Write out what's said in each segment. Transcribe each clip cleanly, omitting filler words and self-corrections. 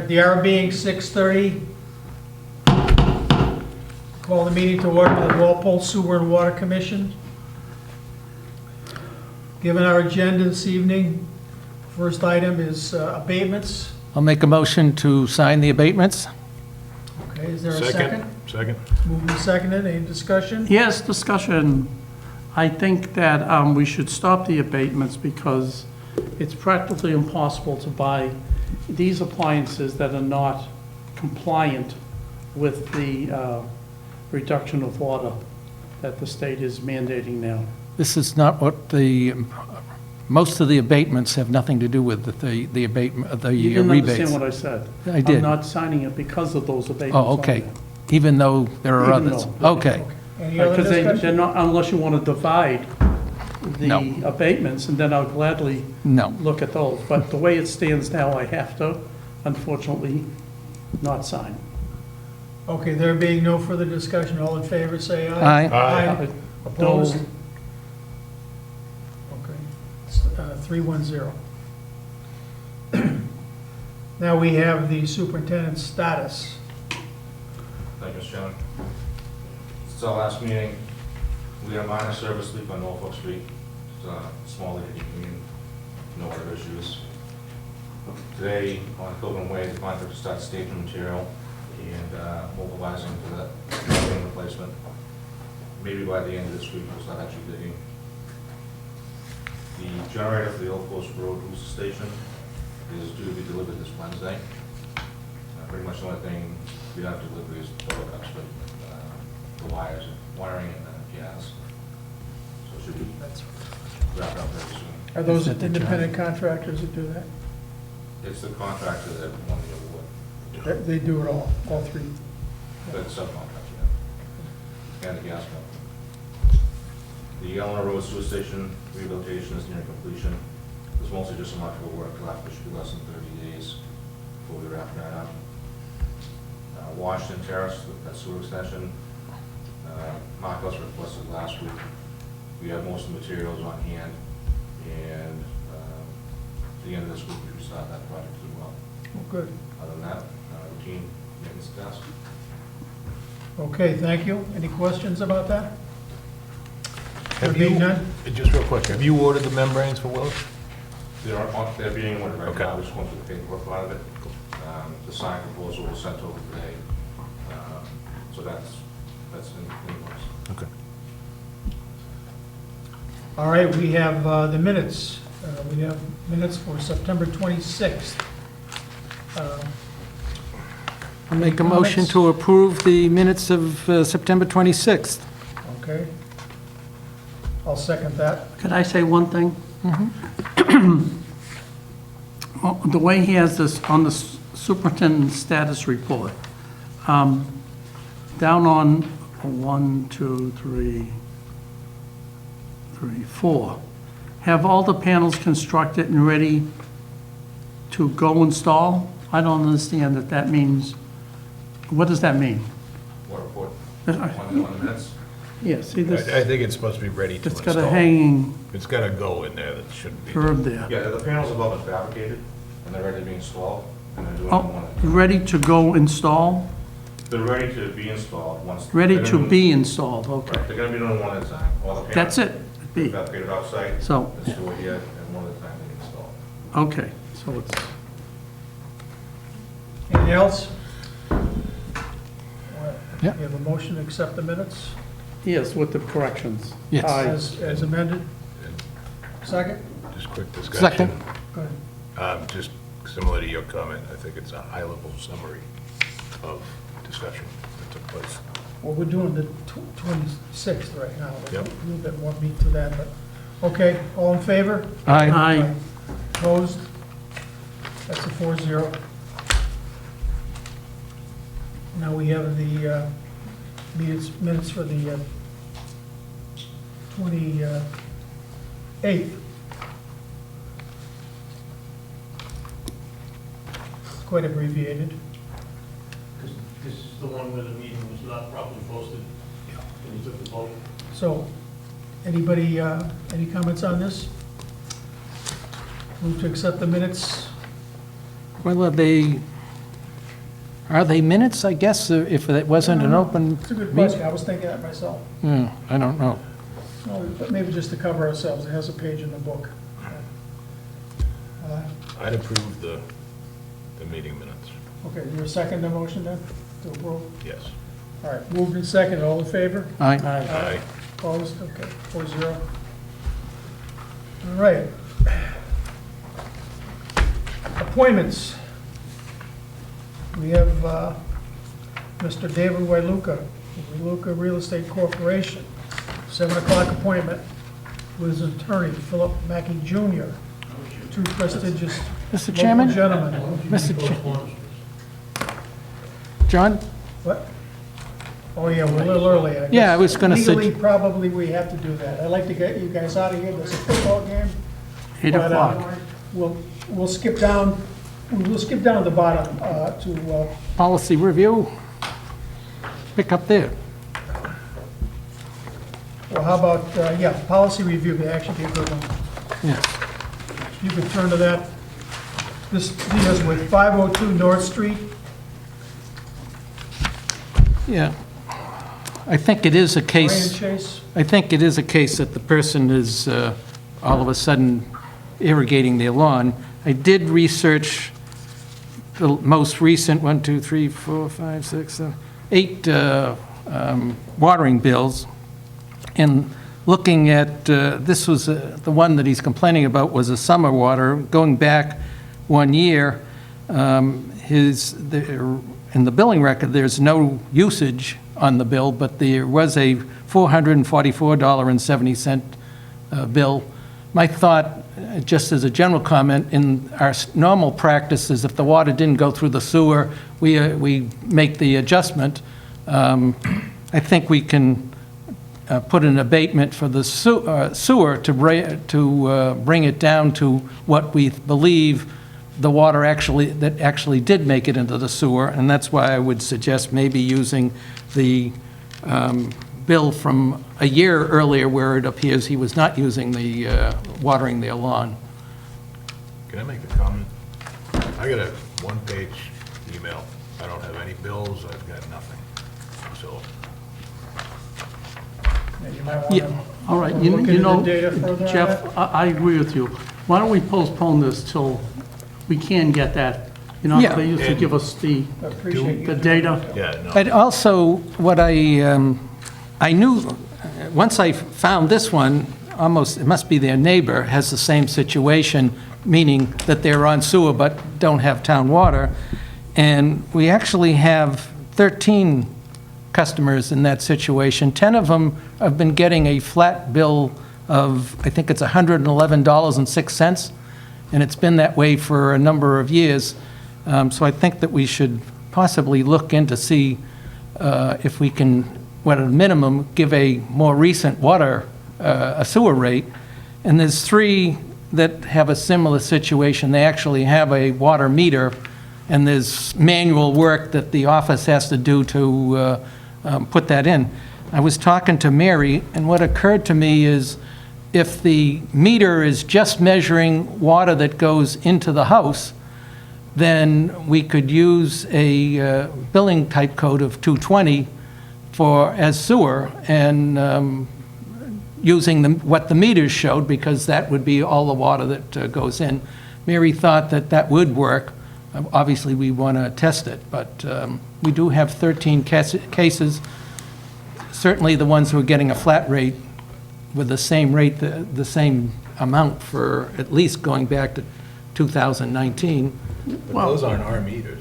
the hour being 6:30, call the meeting to order of the Walpole Sewer and Water Commission. Given our agenda this evening, first item is abatements. I'll make a motion to sign the abatements. Okay, is there a second? Second. Moved and seconded, any discussion? Yes, discussion. I think that we should stop the abatements because it's practically impossible to buy these appliances that are not compliant with the reduction of water that the state is mandating now. This is not what most of the abatements have nothing to do with the abatement, the You didn't rebates. understand what I said. I did. I'm not signing it because of those abatements. Oh, okay. Even though there are Even others? though- Okay. Any other Because they're discussion? not, unless you want to divide No. the abatements, and then I'll gladly No. look at those. But the way it stands now, I have to, unfortunately, not sign. Okay, there being no further discussion, all in favor, say aye. Aye. Aye. Opposed? No. Okay, it's, 310. Now we have the superintendent's status. Thank you, Mr. Chairman. Since our last meeting, we had a minor service leak on Norfolk Street. It's a small leak, no other issues. Today, on Copeland Way, the contractor started staging material and mobilizing for the building replacement. Maybe by the end of this week, we'll start actually digging. The generator for the Old Post Road booster station is due to be delivered this Wednesday. Pretty much the only thing we have to deliver is photographs, but the wires, wiring and gas. So it should be wrapped up very soon. Are those Is that the independent contractors that do that? It's the contractor that won the award, They do it all three. but it's subcontractor, yeah. And the gas company. The Eleanor Road Sewer Station rehabilitation is near completion. It's mostly just some electrical work left, which should be less than 30 days before we wrap that up. Washington Terrace, that sewer extension, Marcos requested last week. We have most of the materials on hand, and at the end of this week, we should start that project as well. Oh, good. Other than that, routine maintenance tasks. Okay, thank you. Any questions about that? There Have being you, none? just real quick, have you ordered the membranes for Willis? They're being ordered right Okay. now, we're just going through the paperwork out of it. The signed proposal was sent over today, so that's in place. Okay. All right, we have the minutes. We have minutes for September 26th. I'll make a motion to approve the minutes of September 26th. Okay. I'll second that. Could I say one thing? Well, the way he has this on the superintendent's status report, down on 1, 2, 3, 4, have all the panels constructed and ready to go install? I don't understand that that means, what does that mean? What report? On the minutes? Yeah, see I this, think it's supposed to be ready to it's install. got a hanging It's got a go in there that shouldn't be. curve there. Yeah, the panels above are fabricated, and they're ready to be installed, and they're doing Oh, one. ready to go install? They're ready to be installed once. Ready they're to gonna be installed, okay. Right, they're gonna be doing one at a time. All the panels That's it, B. fabricated offsite, So, let's do it here, and one at a time they install. okay, so it's, Anything else? Yeah. We have a motion to accept the minutes yes, with the corrections. Yes. Aye. as amended. Second? Just quick discussion. Second. Go ahead. Just similar to your comment, I think it's a high-level summary of discussion that took place. Well, we're doing the 26th right now. Yep. A little bit more meat to that, but, okay, all in favor? Aye. Aye. Opposed? That's a 4-0. Now we have the minutes for the 28th. Quite abbreviated. This is the one where the meeting was not properly posted, and you took the vote. So, anybody, any comments on this? Move to accept the minutes. Well, they Are they minutes, I guess, if it wasn't an open? It's a good question, I was thinking that myself. I don't know. No, but maybe just to cover ourselves, it has a page in the book. I'd approve the meeting minutes. Okay, do you second the motion then, to approve? Yes. All right, moved and seconded, all in favor? Aye. Aye. Opposed, okay, 4-0. All right. Appointments. We have Mr. David Wailuka, Wailuka Real Estate Corporation, 7 o'clock appointment with his attorney, Philip Mackey Jr., two prestigious Mr. local Chairman? gentlemen. Mr. John? What? Oh, yeah, we're a little early, I guess. Yeah, I was gonna say- Legally, probably we have to do that. I'd like to get you guys out of here, there's a football game. 8 But, o'clock. We'll skip down at the bottom to, Policy review? Pick up there. well, how about, yeah, policy review, would actually be a good one. Yeah. You could turn to that. This deals with 502 North Street. Yeah. I think it is a Brian case, Chase. I think it is a case that the person is all of a sudden irrigating their lawn. I did research the most recent, 1, 2, 3, 4, 5, 6, 7, 8 watering bills, and looking at, this was, the one that he's complaining about was a summer water, going back 1 year, in the billing record, there's no usage on the bill, but there was a $444.70 bill. My thought, just as a general comment, in our normal practice is if the water didn't go through the sewer, we make the adjustment. I think we can put an abatement for the sewer to bring it down to what we believe the water actually did make it into the sewer, and that's why I would suggest maybe using the bill from a year earlier where it appears he was not using the watering their lawn. Can I make a comment? I got a one-page email. I don't have any bills, I've got nothing. So, Yeah, you might want Yeah. to All right, look you into the know, data further on Jeff, that. I agree with you. Why don't we postpone this till we can get that? You know, Yeah. they used to give us the I appreciate you the doing data. that. yeah, no. But also, what I knew, once I found this one, almost, it must be their neighbor, has the same situation, meaning that they're on sewer but don't have town water. And we actually have 13 customers in that situation. 10 of them have been getting a flat bill of, I think it's $111.06, and it's been that way for a number of years. So I think that we should possibly look into see if we can, at a minimum, give a more recent water, a sewer rate. And there's 3 that have a similar situation. They actually have a water meter, and there's manual work that the office has to do to put that in. I was talking to Mary, and what occurred to me is if the meter is just measuring water that goes into the house, then we could use a billing type code of 220 as sewer, and using what the meters showed, because that would be all the water that goes in. Mary thought that that would work. Obviously, we want to test it, but we do have 13 cases. Certainly, the ones who are getting a flat rate with the same rate, the same amount for at least going back to 2019. But those aren't our meters,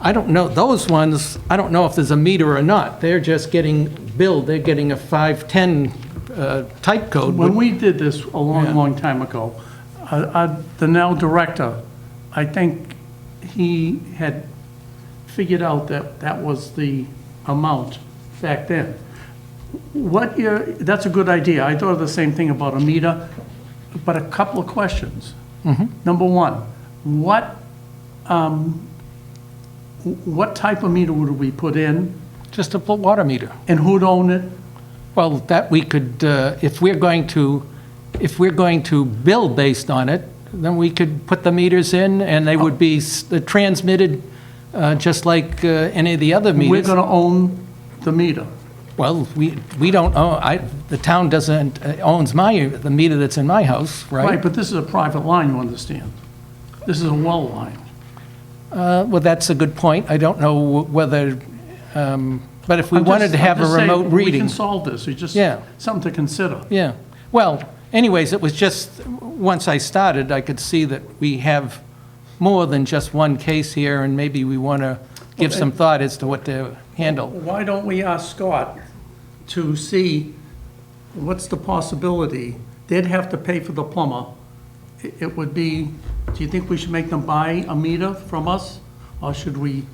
are I don't know, those ones, I don't know if there's a meter or not. They're just getting billed, they're getting a 510 type code. When we did this a long, Yeah. long time ago, the now director, I think he had figured out that that was the amount back then. That's a good idea. I thought the same thing about a meter, but a couple of questions. Number one, what type of meter would we put in, Just a full water meter. and who'd own it? Well, that we could, if we're going to bill based on it, then we could put the meters in, and they would be transmitted just like any of the other We're meters. going to own the meter. Well, we don't own, the town doesn't, owns the meter that's in my house, Right, right? but this is a private line, you understand? This is a well line. Well, that's a good point. I don't know whether, but if we wanted to have a remote We reading. can solve this, it's just Yeah. something to consider. Yeah, well, anyways, it was just, once I started, I could see that we have more than just one case here, and maybe we want to give some thought as to what to handle. Why don't we ask Scott to see what's the possibility? They'd have to pay for the plumber. It would be, do you think we should make them buy a meter from us? Or should we,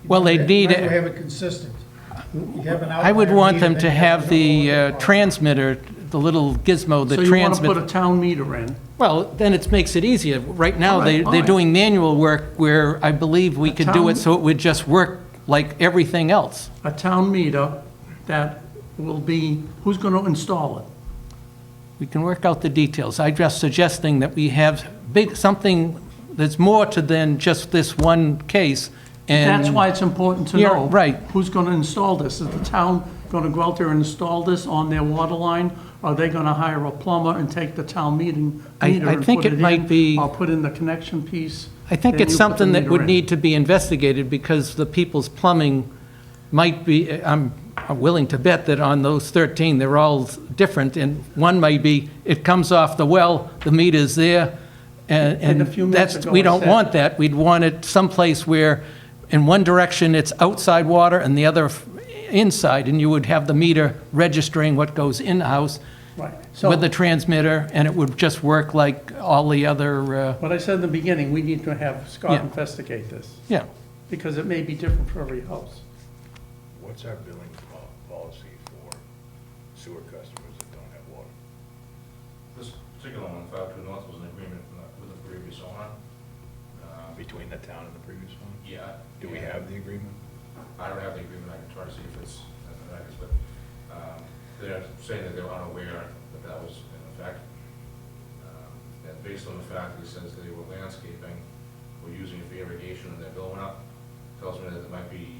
Well, they need, Might have it consistent. You have an I would outlier want meter, them then to you have the another one. transmitter, the little gizmo that so you want to put a transmits. town meter in? Well, then it makes it easier. Right now, All right, they're fine. doing manual work where I believe we could do it town- so it would just work like everything else. A town meter that will be, who's going to install it? We can work out the details. I'm just suggesting that we have something that's more to than just this one case. And That's why it's important to Yeah, know. right. Who's going to install this? Is the town going to go out there and install this on their water line? Or are they going to hire a plumber and take the town meter I and think put it might in? be- Or put in the connection piece? I think then it's you put the something that meter would in. need to be investigated because the people's plumbing might be, I'm willing to bet that on those 13, they're all different. And one may be, it comes off the well, the meter's there, And and a few minutes that's, ago we I don't said- want that. We'd want it someplace where in one direction it's outside water and the other inside, and you would have the meter registering what goes in-house Right. So with the transmitter, and it would just work like all the other, what I said in the beginning, we need to have Scott Yeah. investigate this. yeah. Because it may be different for every house. What's our billing policy for sewer customers that don't have water? This particular one, 52 North, was an agreement with the previous owner. Between the town and the previous one? Yeah. Do we have the agreement? I don't have the agreement, I can try to see if it's in the records, but they're saying that they were unaware that that was in effect. And based on the fact that it says they were landscaping, or using it for irrigation and their bill went up, tells me that it might be,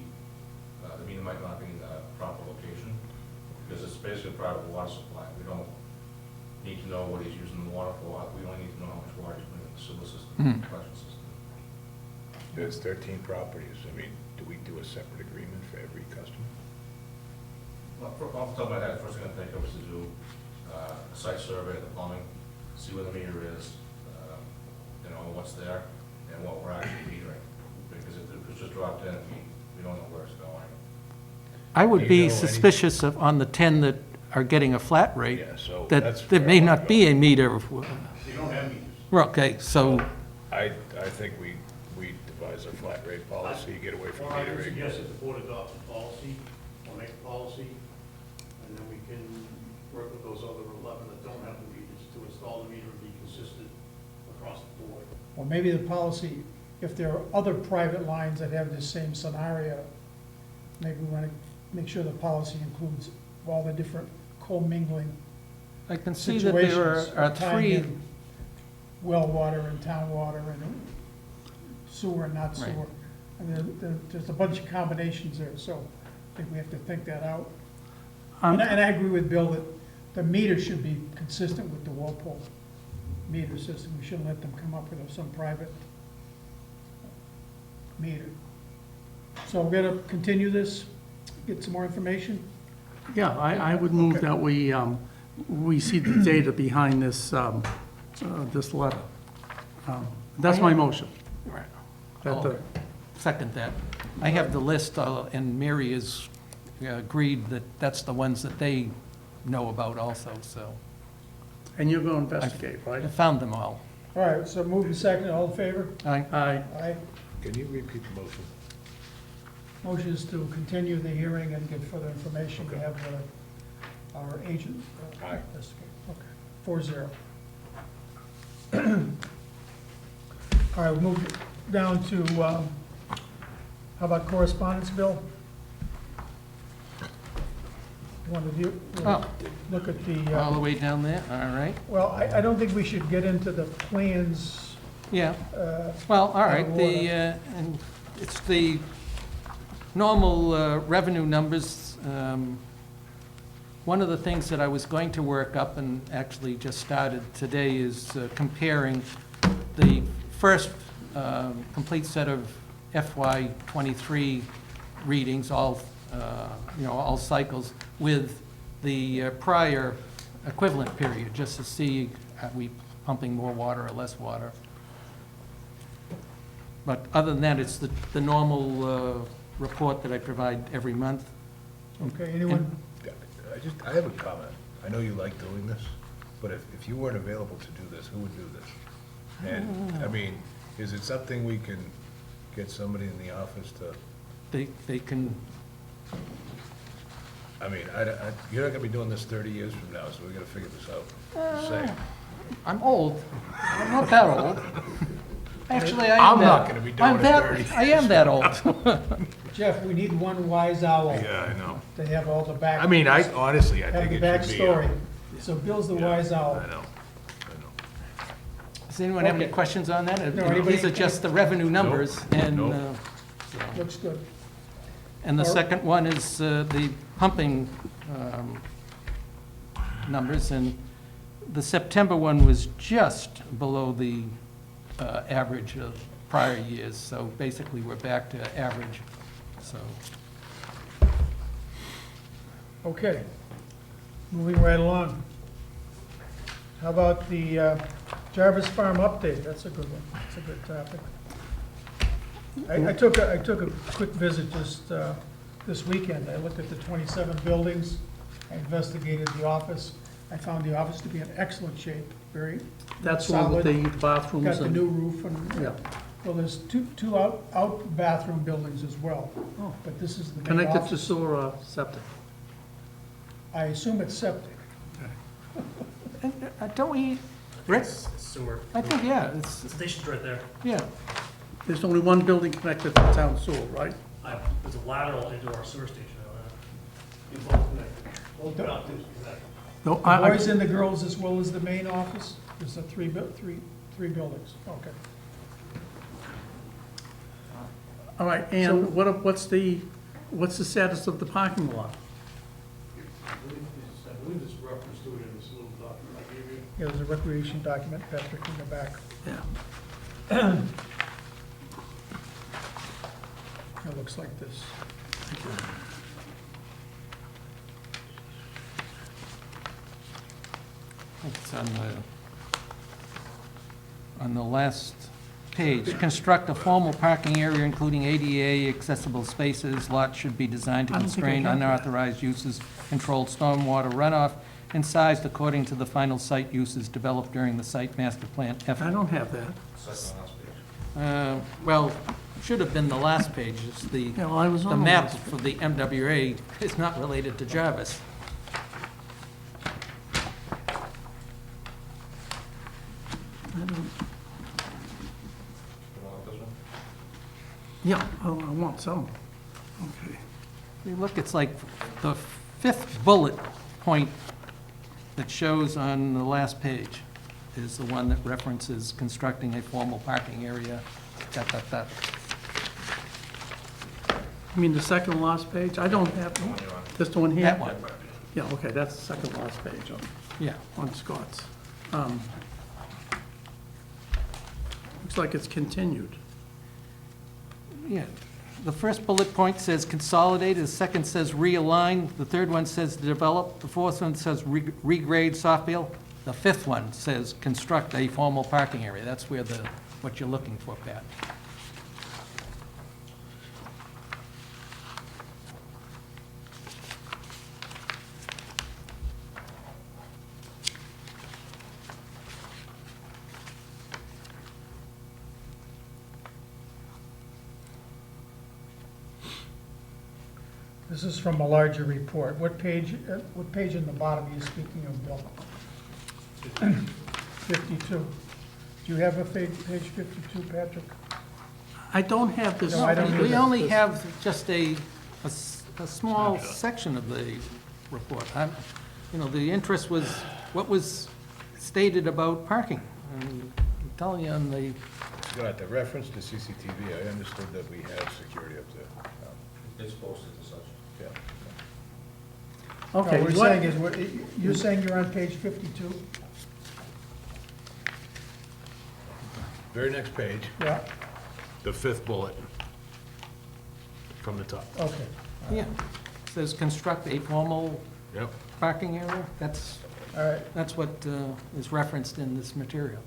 the meter might not be in the proper location, because it's basically a private water supply. We don't need to know what he's using the water for, we only need to know how much water he's putting in the sewer system, collection system. There's 13 properties. I mean, do we do a separate agreement for every customer? Well, off the top of my head, first thing I think of is to do a site survey of the plumbing, see where the meter is, you know, what's there, and what we're actually metering. Because if it's just dropped in, we don't know where it's going. I would Do you be know any- suspicious of, on the 10 that are getting a flat rate, Yeah, so that's that there where may I wanna not be go. a meter. They don't have meters. Well, okay, so, I think we devise a flat rate policy, get away from Or I would metering. suggest that the board adopt a policy, or make a policy, and then we can work with those other 11 that don't have the meters to install the meter and be consistent across the board. Or maybe the policy, if there are other private lines that have this same scenario, maybe we want to make sure the policy includes all the different commingling I can see that there situations. are tying 3, in well water and town water and sewer and not Right. sewer. And there's a bunch of combinations there, so I think we have to think that out. I'm- And I agree with Bill that the meter should be consistent with the Walpole meter system. We shouldn't let them come up with some private meter. So we're gonna continue this, get some more information? Yeah, I would move that we see the data behind this, this letter. That's my motion. Right. That the- Second that. I have the list, and Mary has agreed that that's the ones that they know about also, so And you're going to investigate, right? I found them all. All right, so move and second, all in favor? Aye. Aye. Aye. Can you repeat the motion? Motion is to continue the hearing and get further information. We have our agent. Aye. Investigate. Okay, 4-0. All right, we'll move down to, how about correspondence, Bill? Want to view, Oh, look at all the the, way down there, all right. well, I don't think we should get into the plans. Yeah, uh, well, all right, Out of the, order. and It's the normal revenue numbers. One of the things that I was going to work up, and actually just started today, is comparing the first complete set of FY '23 readings, all, all cycles, with the prior equivalent period, just to see, are we pumping more water or less water? But other than that, it's the normal report that I provide every month. Okay, anyone, I have a comment. I know you like doing this, but if you weren't available to do this, who would do this? And, I mean, is it something we can get somebody in the office to, They can, I mean, you're not gonna be doing this 30 years from now, so we gotta figure this out. Just saying. I'm old. I'm not that old. Actually, I am I'm that. not gonna be doing I'm it that- 30. I am that old. Jeff, we need one wise owl Yeah, I know. to have all the back. I mean, honestly, I Have think the it should be. backstory. So Bill's the wise owl. I know. Does anyone have any Okay. questions on that? No, anybody- These are just the revenue numbers, and, Nope. so. Looks good. And the Or- second one is the pumping numbers, and the September one was just below the average of prior years, so basically we're back to average, so. Okay, moving right along. How about the Jarvis Farm update? That's a good one. That's a good topic. I took a quick visit just this weekend. I looked at the 27 buildings. I investigated the office. I found the office to be in excellent shape, very That's one with solid. the bathrooms Got the and... new roof and, Yeah. well, there's two out bathroom buildings as well. Oh. But this is the main Connected to office. sewer or septic? I assume it's septic. And, don't we, Rick? It's sewer. I think, yeah, it's, The station's right there. yeah. There's only one building connected to the town sewer, right? There's a lateral into our sewer station. You both connected. Both bathrooms connected. No, The boys and the girls as well as the main office? There's three buildings, okay. All right, So- and what's the status of the parking lot? I believe it's reference to it in this little document I gave you. Yeah, there's a recreation document, Patrick, in the back. Yeah. It looks like this. It's on the last page. Construct a formal parking area including ADA accessible spaces. Lots should be designed to I don't think I constrain have that. unauthorized uses, control stormwater runoff, and sized according to the final site uses developed during the site master plan I effort. don't have that. Second last page. Well, should have been the last page. It's the, Yeah, well, I was the on the map last. for the MWA is not related to Jarvis. I don't, You want this one? yeah, I want some. Okay. You look, it's like the fifth bullet point that shows on the last page is the one that references constructing a formal parking area, dot, dot, dot. You mean the second last page? I don't have, this one here? That one, Yeah, okay, that's the second last page yeah. on Scott's. Looks like it's continued. Yeah. The first bullet point says consolidate, the second says realign, the third one says develop, the fourth one says regrade Softfield, the fifth one says construct a formal parking area. That's where what you're looking for, Pat. This is from a larger report. What page in the bottom are you speaking of, Bill? 52. Do you have a page 52, Patrick? I don't have this. No, I don't We either. only have just a small section of the report. The interest was what was stated about parking. And I'm telling you, on the Scott, the reference to CCTV, I understood that we have security up there. It's posted as such. Yeah. Okay. What we're what- saying is, you're saying you're on page 52? Very next page, Yeah, the fifth bullet from the top. okay. Yeah. Says construct a formal Yep. parking area. That's All right, what is referenced in this material.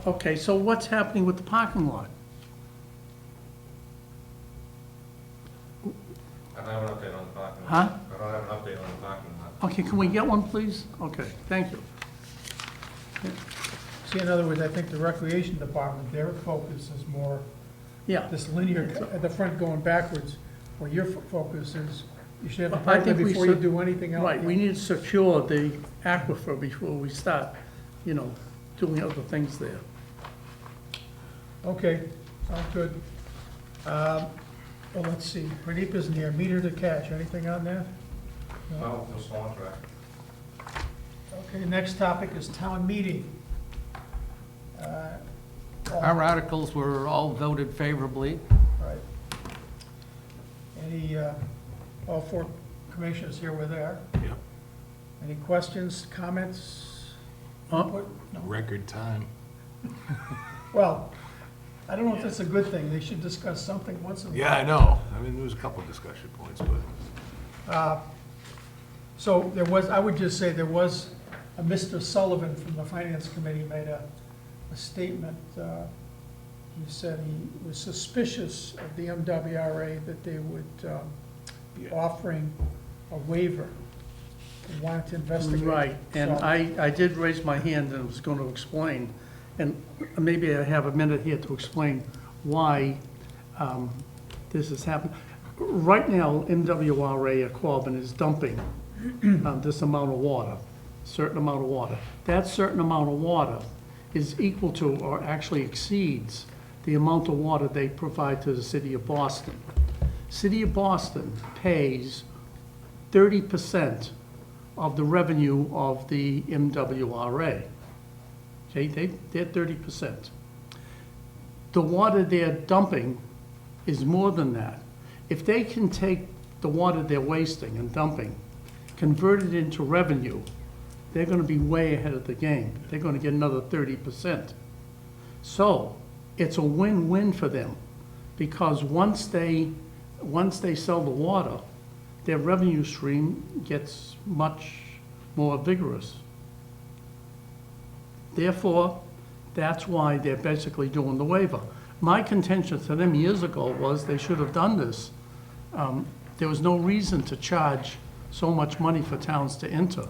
Okay, so what's happening with the parking lot? I don't have an update on the parking lot. Huh? I don't have an update on the parking lot. Okay, can we get one, please? Okay, thank you. see, in other words, I think the recreation department, their focus is more Yeah. this linear, at the front going backwards, where your focus is, you should have the I parking think we before you should- do anything else. Right, we need to secure the aquifer before we start, doing other things there. Okay, sounds good. Well, let's see, Pradeep isn't here, meter to cash, anything on that? No small track. Okay, next topic is town meeting. Our articles were all voted favorably. Right. Any, all four commissioners here were there. Yep. Any questions, comments? Huh? input? No? Record time. Well, I don't know if that's a good thing, they should discuss something once in a while. Yeah, I know. I mean, there was a couple discussion points, but. So there was, I would just say there was, a Mr. Sullivan from the Finance Committee made a statement. He said he was suspicious of the MWRA, that they would be offering a waiver. He wanted to investigate. Right, and So- I did raise my hand and was going to explain, and maybe I have a minute here to explain why this has happened. Right now, MWRA at Quabbin is dumping this amount of water, certain amount of water. That certain amount of water is equal to, or actually exceeds, the amount of water they provide to the city of Boston. City of Boston pays 30% of the revenue of the MWRA. Okay, they're 30%. The water they're dumping is more than that. If they can take the water they're wasting and dumping, convert it into revenue, they're gonna be way ahead of the game. They're gonna get another 30%. So, it's a win-win for them, because once they sell the water, their revenue stream gets much more vigorous. Therefore, that's why they're basically doing the waiver. My contention to them years ago was they should have done this. There was no reason to charge so much money for towns to enter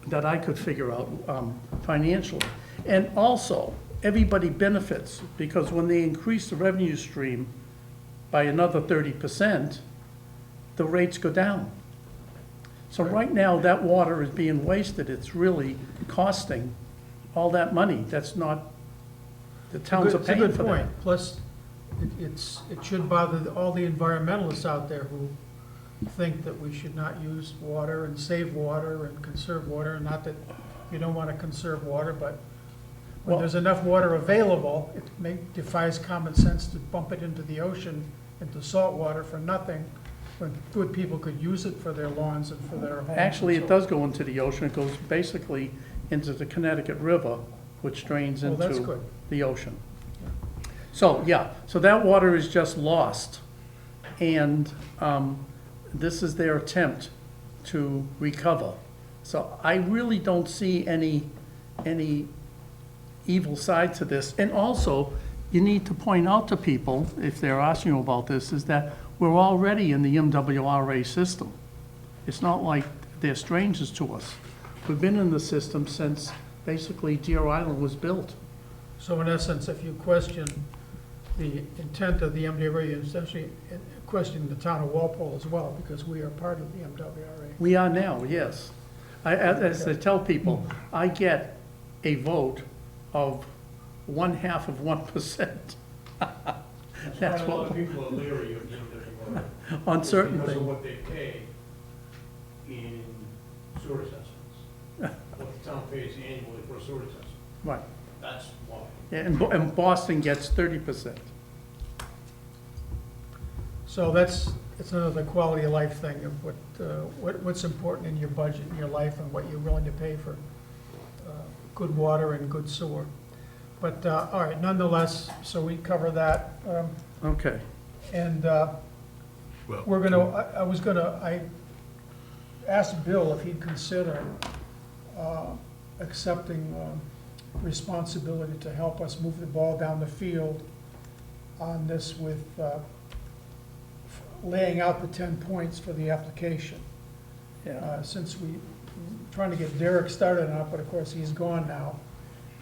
that I could figure out financially. And also, everybody benefits, because when they increase the revenue stream by another 30%, the rates go down. So right now, that water is being wasted. It's really costing all that money. That's not, the towns are It's a paying good for that. point. Plus, it should bother all the environmentalists out there who think that we should not use water and save water and conserve water. Not that you don't want to conserve water, but when Well- there's enough water available, it defies common sense to bump it into the ocean, into salt water for nothing, when good people could use it for their lawns and for their homes. Actually, and it so- does go into the ocean. It goes basically into the Connecticut River, which drains Well, that's into good. the ocean. So, yeah, so that water is just lost. And this is their attempt to recover. So I really don't see any evil side to this. And also, you need to point out to people, if they're asking you about this, is that we're already in the MWRA system. It's not like they're strangers to us. We've been in the system since basically Deer Island was built. So in essence, if you question the intent of the MWRA, you're essentially questioning the town of Walpole as well, because we are part of the MWRA. We are now, yes. As I tell people, I get a vote of 1/2 of 1%. That's why a lot what, of people are leery of the MWRA. on certain Because of things. what they pay in sewer assessments. What the town pays annually for a sewer assessment. Right. That's why. And Boston gets 30%. So it's another quality of life thing of what's important in your budget, in your life, and what you're willing to pay for good water and good sewer. But, all right, nonetheless, so we cover that. Okay. And Well, I asked Bill if he'd consider accepting responsibility to help us move the ball down the field on this with laying out the 10 points for the application. Yeah. Since trying to get Derek started on it, but of course he's gone now.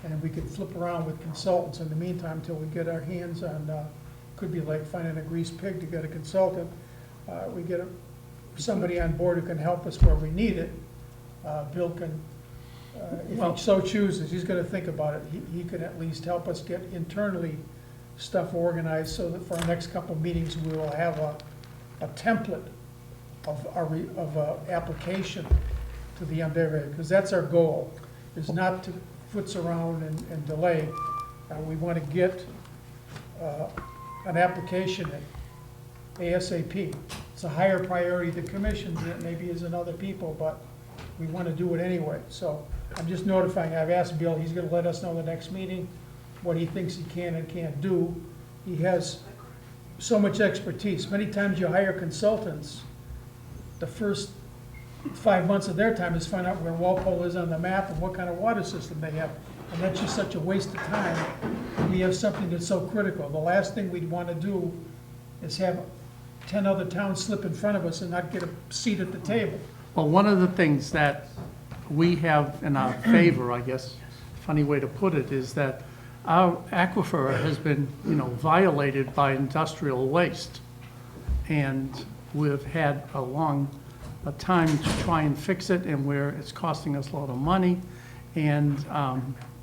And we could flip around with consultants in the meantime until we get our hands on, could be like finding a greased pig to get a consultant. We get somebody on board who can help us where we need it. Bill can, if Well- he so chooses, he's gonna think about it. He can at least help us get internally stuff organized so that for our next couple of meetings, we will have a template of application to the MWA, because that's our goal, is not to foots around and delay. We want to get an application in ASAP. It's a higher priority to commissions than it maybe is in other people, but we want to do it anyway. So I'm just notifying, I've asked Bill, he's going to let us know the next meeting, what he thinks he can and can't do. He has so much expertise. Many times you hire consultants, the first 5 months of their time is find out where Walpole is on the map and what kind of water system they have. And that's just such a waste of time. We have something that's so critical. The last thing we'd want to do is have 10 other towns slip in front of us and not get a seat at the table. Well, one of the things that we have in our favor, I guess, funny way to put it, is that our aquifer has been, violated by industrial waste. And we've had a time to try and fix it, and where it's costing us a lot of money. And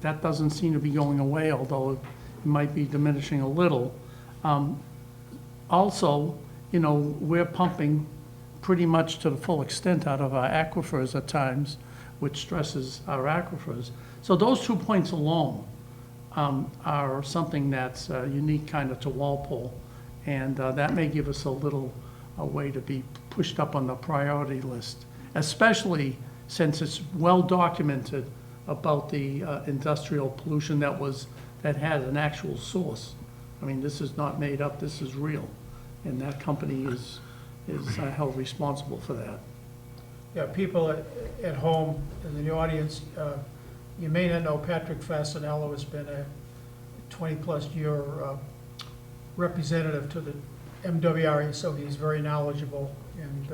that doesn't seem to be going away, although it might be diminishing a little. Also, we're pumping pretty much to the full extent out of our aquifers at times, which stresses our aquifers. So those 2 points alone are something that's unique kind of to Walpole. And that may give us a way to be pushed up on the priority list, especially since it's well documented about the industrial pollution that had an actual source. I mean, this is not made up, this is real, and that company is held responsible for that. Yeah, people at home, in the audience, you may not know Patrick Fasanello has been a 20-plus year representative to the MWRA, so he's very knowledgeable, and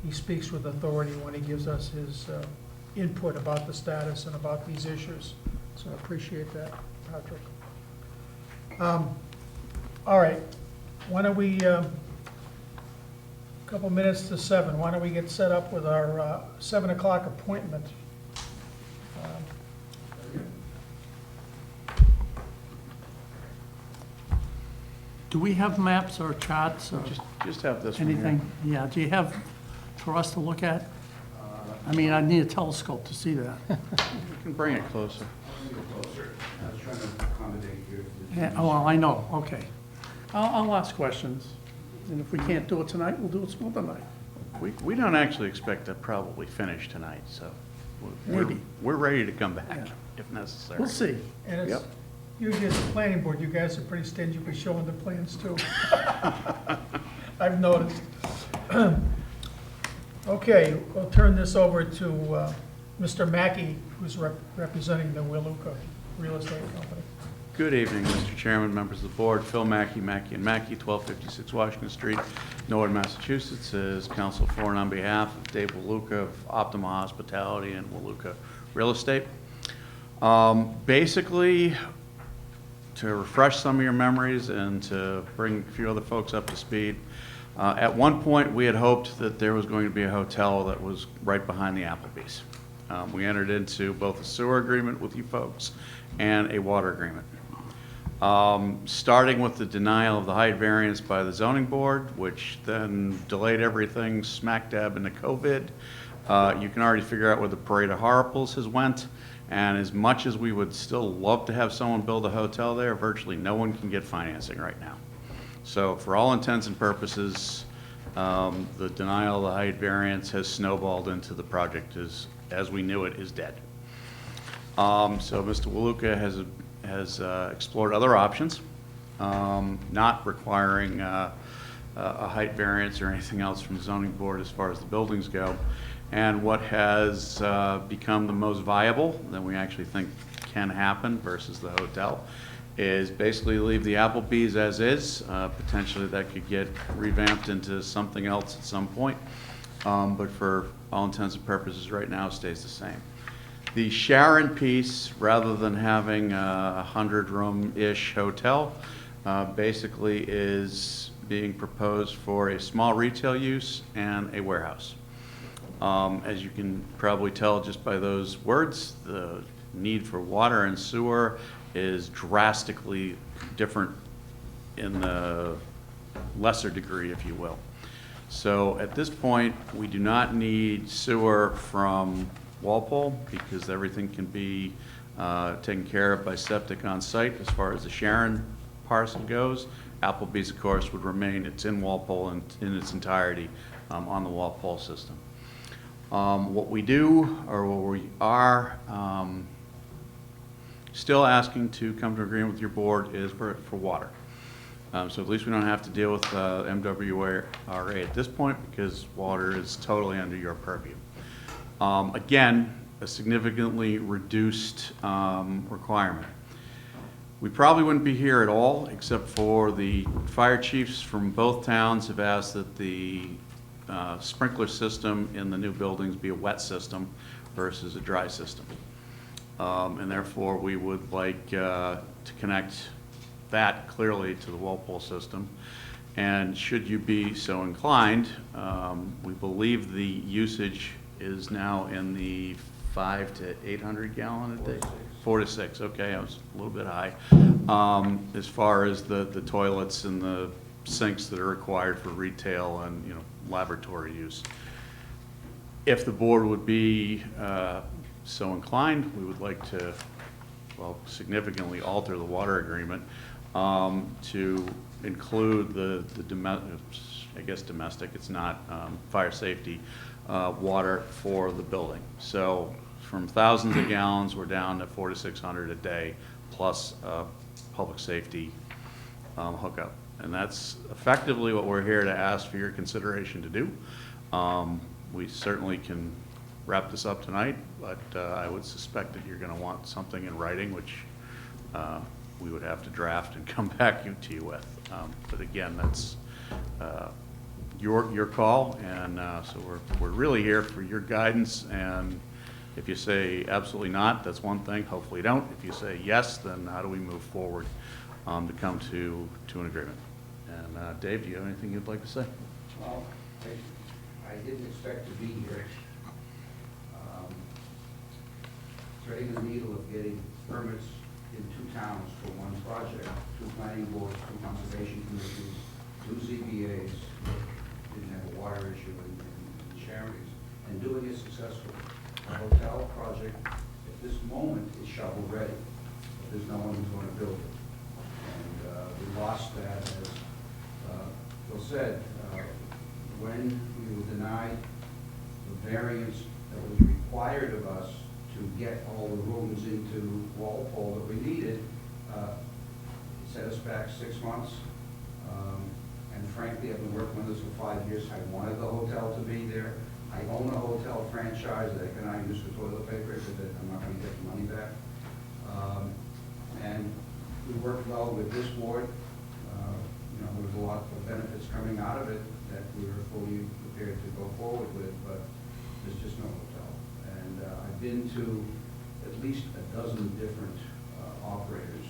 he speaks with authority when he gives us his input about the status and about these issues. So I appreciate that, Patrick. All right, why don't we, couple minutes to 7, why don't we get set up with our 7 o'clock appointment? Do we have maps or charts or Just have this one here. anything? Yeah, do you have for us to look at? I mean, I need a telescope to see that. You can bring it closer. I was trying to accommodate you. Yeah, oh, well, I know, okay. I'll ask questions, and if we can't do it tonight, we'll do it some other night. We don't actually expect to probably finish tonight, so we're- Maybe. we're ready to come back Yeah. if necessary. We'll see. And it's, Yep. usually as the planning board, you guys are pretty stingy with showing the plans too. I've noticed. Okay, we'll turn this over to Mr. Mackey, who's representing the Wiluka Real Estate Company. Good evening, Mr. Chairman, members of the board. Phil Mackey, Mackey and Mackey, 1256 Washington Street, Norwood, Massachusetts, is counsel for and on behalf of Dave Waluka of Optima Hospitality and Waluka Real Estate. Basically, to refresh some of your memories and to bring a few other folks up to speed, at one point, we had hoped that there was going to be a hotel that was right behind the Applebee's. We entered into both a sewer agreement with you folks and a water agreement. Starting with the denial of the height variance by the zoning board, which then delayed everything smack dab into COVID. You can already figure out where the parade of horribles has went. And as much as we would still love to have someone build a hotel there, virtually no one can get financing right now. So for all intents and purposes, the denial of the height variance has snowballed into the project as we knew it is dead. So Mr. Waluka has explored other options, not requiring a height variance or anything else from the zoning board as far as the buildings go. And what has become the most viable that we actually think can happen versus the hotel is basically leave the Applebee's as is. Potentially that could get revamped into something else at some point. But for all intents and purposes right now, it stays the same. The Sharon piece, rather than having a 100-room-ish hotel, basically is being proposed for a small retail use and a warehouse. As you can probably tell just by those words, the need for water and sewer is drastically different in the lesser degree, if you will. So at this point, we do not need sewer from Walpole because everything can be taken care of by septic on site as far as the Sharon parcel goes. Applebee's, of course, would remain, it's in Walpole and in its entirety on the Walpole system. What we do, or what we are still asking to come to agreement with your board is for water. So at least we don't have to deal with MWRA at this point because water is totally under your purview. Again, a significantly reduced requirement. We probably wouldn't be here at all except for the fire chiefs from both towns have asked that the sprinkler system in the new buildings be a wet system versus a dry system. And therefore, we would like to connect that clearly to the Walpole system. And should you be so inclined, we believe the usage is now in the 500 to 800 gallon a day? 4 to 6, okay, I was a little bit high. As far as the toilets and the sinks that are required for retail and, you know, laboratory use. If the board would be so inclined, we would like to, well, significantly alter the water agreement to include the I guess domestic, it's not fire safety, water for the building. So from thousands of gallons, we're down to 400 to 600 a day, plus public safety hookup. And that's effectively what we're here to ask for your consideration to do. We certainly can wrap this up tonight, but I would suspect that you're going to want something in writing, which we would have to draft and come back to you with. But again, that's your call, and so we're really here for your guidance. And if you say absolutely not, that's one thing. Hopefully you don't. If you say yes, then how do we move forward to come to an agreement? And Dave, do you have anything you'd like to say? Well, I didn't expect to be here. Threading the needle of getting permits in 2 towns for one project, 2 planning boards, 2 conservation commissions, 2 ZBAs, didn't have a water issue in Charities, and doing it successfully. The hotel project at this moment is shovel ready, but there's no one who's going to build it. And we lost that, as Phil said, when we were denied the variance that was required of us to get all the rooms into Walpole that we needed, it set us back 6 months. And frankly, I've been working on this for 5 years. I wanted the hotel to be there. I own a hotel franchise that I cannot use for toilet paper because I'm not going to get the money back. And we worked well with this board. You know, there was a lot of benefits coming out of it that we were fully prepared to go forward with, but there's just no hotel. And I've been to at least a dozen different operators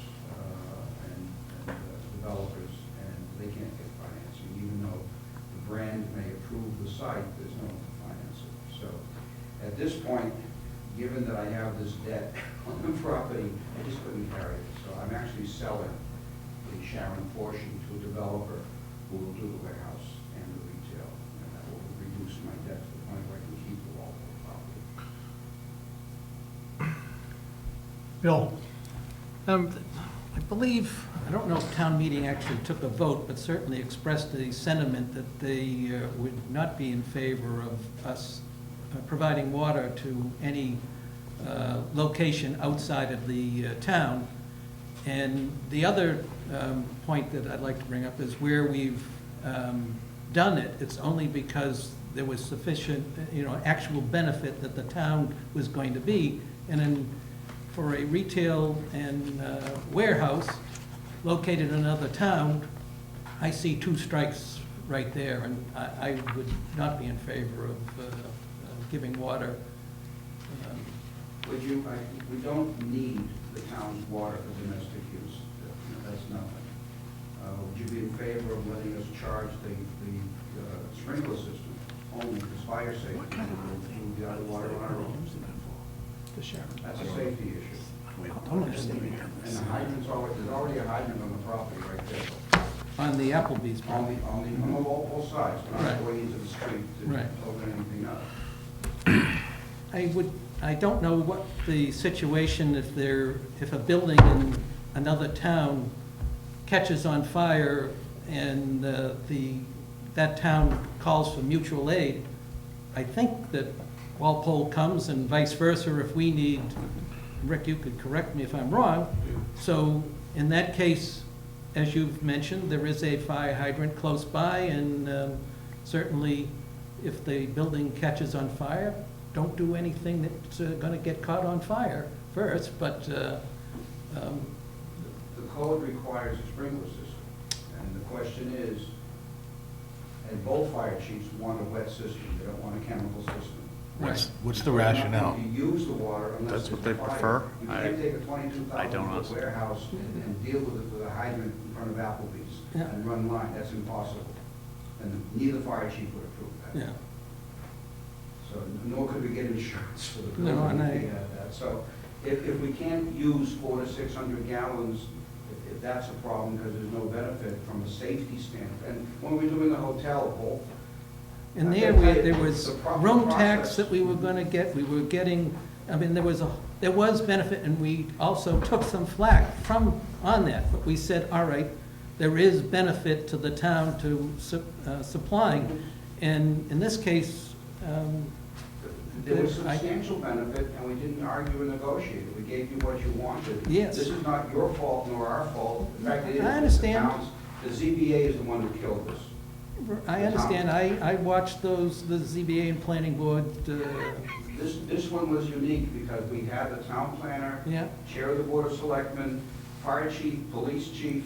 and developers, and they can't get financing. Even though the brand may approve the site, there's no financing. So at this point, given that I have this debt on the property, I just couldn't carry it. So I'm actually selling the Sharon portion to a developer who will do the warehouse and the retail, and that will reduce my debt to the point where I can keep the Walpole property. Bill? I believe, I don't know if town meeting actually took a vote, but certainly expressed the sentiment that they would not be in favor of us providing water to any location outside of the town. And the other point that I'd like to bring up is where we've done it, it's only because there was sufficient, actual benefit that the town was going to be. And then for a retail and warehouse located in another town, I see two strikes right there, and I would not be in favor of giving water. We don't need the town's water for domestic use. That's nothing. Would you be in favor of letting us charge the sprinkler system only for fire safety? We'll get the water on our own. That's a safety issue. And the hydrant's already, there's already a hydrant on the property right there. On the Applebee's On property. the both sides, we're not Right. going into the street to Right. open anything up. I don't know what the situation, if a building in another town catches on fire and that town calls for mutual aid. I think that Walpole comes and vice versa if we need, Rick, you could correct me if I'm wrong. So in that case, as you've mentioned, there is a fire hydrant close by, and certainly if the building catches on fire, don't do anything that's going to get caught on fire first, but The code requires a sprinkler system, and the question is, and both fire chiefs want a wet system, they don't want a chemical system. What's the rationale? You use the water unless That's what there's they a fire. prefer? You can't take a 22,000 I don't foot honestly. warehouse and deal with it with a hydrant in front of Applebee's Yeah. and run line, that's impossible. And neither fire chief would approve that. yeah. So nor could we get insurance for the No, building and if we had that. So if we can't use 400 to 600 gallons, if that's a problem because there's no benefit from a safety standpoint. And when we're doing the hotel, both. And there was room tax that we were gonna get, we were getting, I mean, there was benefit, and we also took some flack on that, but we said, all right, there is benefit to the town to supplying, and in this case, There was I- substantial benefit, and we didn't argue or negotiate. We gave you what you wanted. Yes. This is not your fault nor our fault. In fact, it is. I understand. The town's- The ZBA is the one who killed this. I understand, I watched the ZBA and planning board, This one was unique because we had the town planner, yeah, chair of the board of selectmen, fire chief, police chief,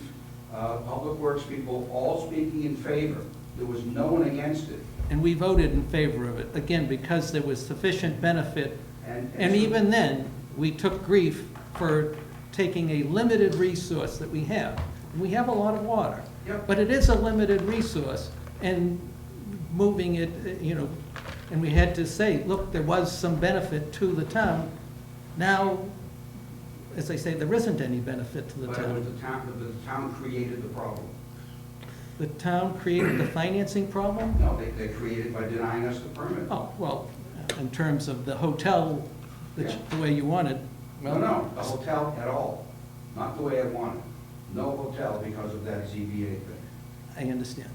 public works people, all speaking in favor. There was no one against it. and we voted in favor of it, again, because there was sufficient benefit. And so- even then, we took grief for taking a limited resource that we have. We have a lot of water. Yep. But it is a limited resource, and moving it, and we had to say, look, there was some benefit to the town. Now, as I say, there isn't any benefit to the But it was town. the town created the problem. The town created the financing problem? No, they created by denying us the permit. Oh, well, in terms of the hotel, the way you want it, well. No, the hotel at all, not the way I want it. No hotel because of that ZBA thing. I understand.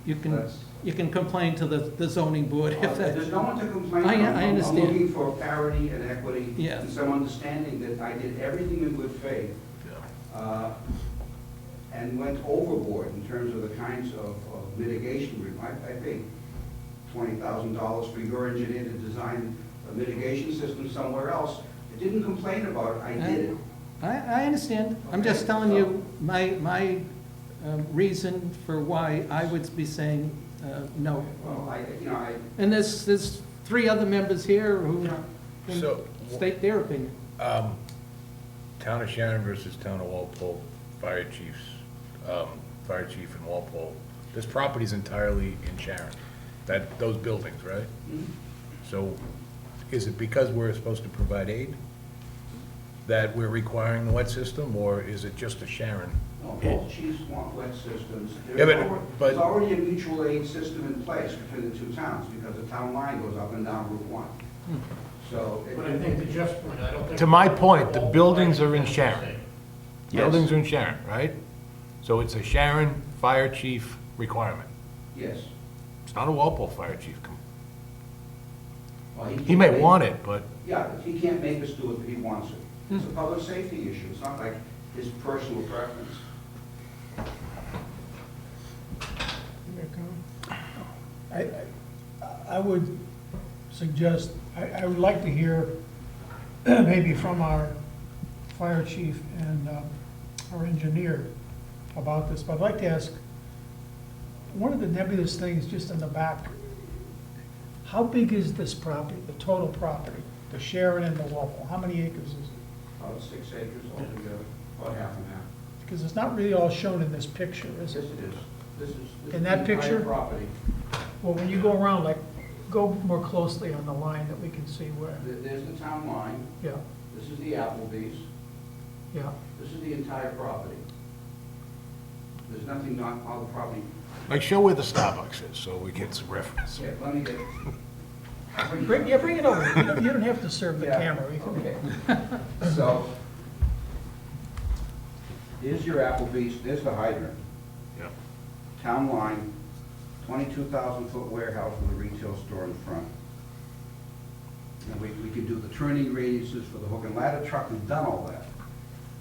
You That's- can complain to the zoning board if that. There's no one to complain I from. understand. I'm looking for parity and equity. Yeah. And some understanding that I did everything in good faith. And went overboard in terms of the kinds of mitigation. I paid $20,000 for your engineer to design a mitigation system somewhere else. I didn't complain about it, I did it. I understand. I'm just Okay, telling so- you my reason for why I would be saying no. Well, I And there's three other members here who can So- state their opinion. Town of Sharon versus Town of Walpole, fire chiefs, fire chief in Walpole. This property's entirely in Sharon, those buildings, right? So is it because we're supposed to provide aid that we're requiring the wet system, or is it just a Sharon? No, both chiefs want wet systems. Yeah, There's already a mutual aid system in place between the two towns because the town line goes up and down Route 1. So. But I think to Jeff's point, I don't think. To my point, the buildings are in Walpole Sharon. Heights is Buildings are in Sharon, right? So it's a Sharon fire chief requirement. Yes. It's not a Walpole fire chief. Well, He can't may make- want it, but Yeah, he can't make us do it if he wants it. It's a public safety issue. It's not like his personal preference. I would suggest, I would like to hear maybe from our fire chief and our engineer about this, but I'd like to ask, one of the nebulous things just in the back, how big is this property, the total property, the Sharon and the Walpole? How many acres is it? About 6 acres altogether, about half and half. Because it's not really all shown in this picture, is Yes, it? it is. This is In the that entire picture? property. Well, when you go around, like, go more closely on the line that we can see where, There's the town line, yeah, this is the Applebee's, yeah. this is the entire property. There's nothing not on the property. like show where the Starbucks is, so we get some reference. Yeah, let me get. Bring it over, you don't have to serve the Yeah, camera. You can- Okay. So, here's your Applebee's, there's the hydrant. Yeah. Town line, 22,000-foot warehouse with a retail store in front. And we can do the turning radiuses for the hook and ladder truck, we've done all that.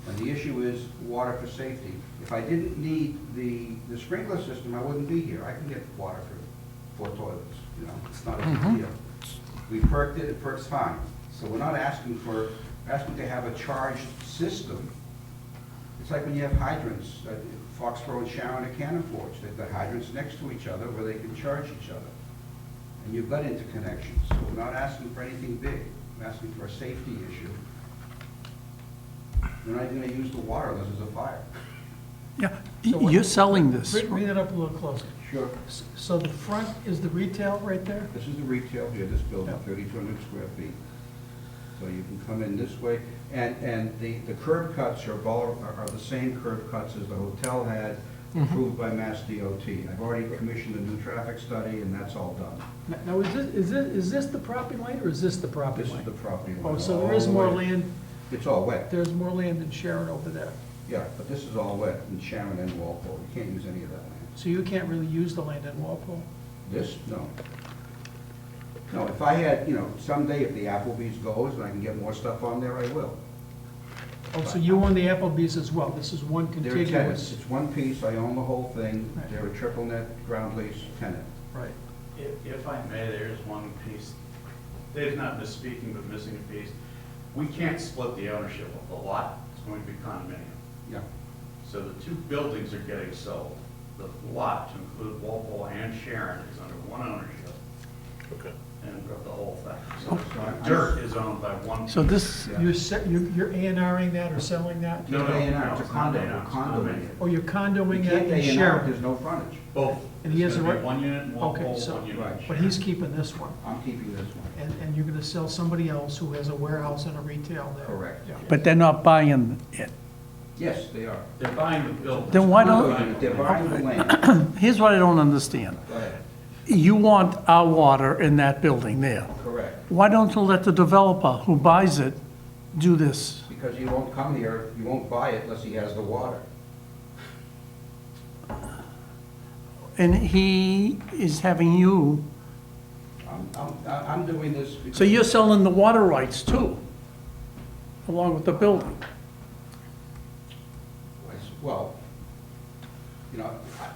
And the issue is water for safety. If I didn't need the sprinkler system, I wouldn't be here. I can get water for 4 toilets, you know, it's not a big deal. We perked it perks fine. So we're not asking to have a charged system. It's like when you have hydrants, Foxborough and Sharon and Cannon Forge, they've got hydrants next to each other where they can charge each other. And you've got interconnections, so we're not asking for anything big, we're asking for a safety issue. We're not even gonna use the water unless there's a fire. Yeah, So what- you're selling this. Bring it up a little closer. Sure. So the front is the retail right there? This is the retail here, this building, Yeah. 3,200 square feet. So you can come in this way, and the curb cuts are the same curb cuts as the hotel had, approved by Mass DOT. I've already commissioned a new traffic study, and that's all done. Now, is this the property line, or is this the property This is line? the property line. Oh, so there all is the more way. land, It's all wet, there's more land than Sharon over there. yeah, but this is all wet in Sharon and Walpole. You can't use any of that land. So you can't really use the land in Walpole? This, no. No, if I had, someday if the Applebee's goes and I can get more stuff on there, I will. Oh, so you own the Applebee's as well? This is one They're tenants, contiguous? it's one piece, I own the whole thing, Right. they're a triple net ground lease tenant. Right. If I may, there is one piece, Dave's not misspeaking, but missing a piece. We can't split the ownership of the lot, it's going to be condominium. Yeah. So the 2 buildings are getting sold. The lot, to include Walpole and Sharon, is under one ownership, Okay. and the whole thing. So the dirt is owned by one. So this, Yeah. You're A&Ring that or selling that? No, no, A&R, no, it's a it's condo, not A&R, we're it's condoing it. Oh, you're You condoing that can't in A&R, Sharon? there's no frontage. Both. And he has It's a gonna right- be 1 unit in Okay, Walpole, so- 1 unit in Right. Sharon. But he's keeping this one, I'm keeping this one. and you're gonna sell somebody else who has a warehouse and a retail there? Correct. Yeah. but they're not buying it. Yes, they are. They're buying the building. Then why don't- They're buying the land. Here's what I don't understand. Go ahead. You want our water in that building there. Correct. Why don't you let the developer who buys it do this? Because he won't come here, he won't buy it unless he has the water. And he is having you, I'm doing this because. so you're selling the water rights too, along with the building. Well,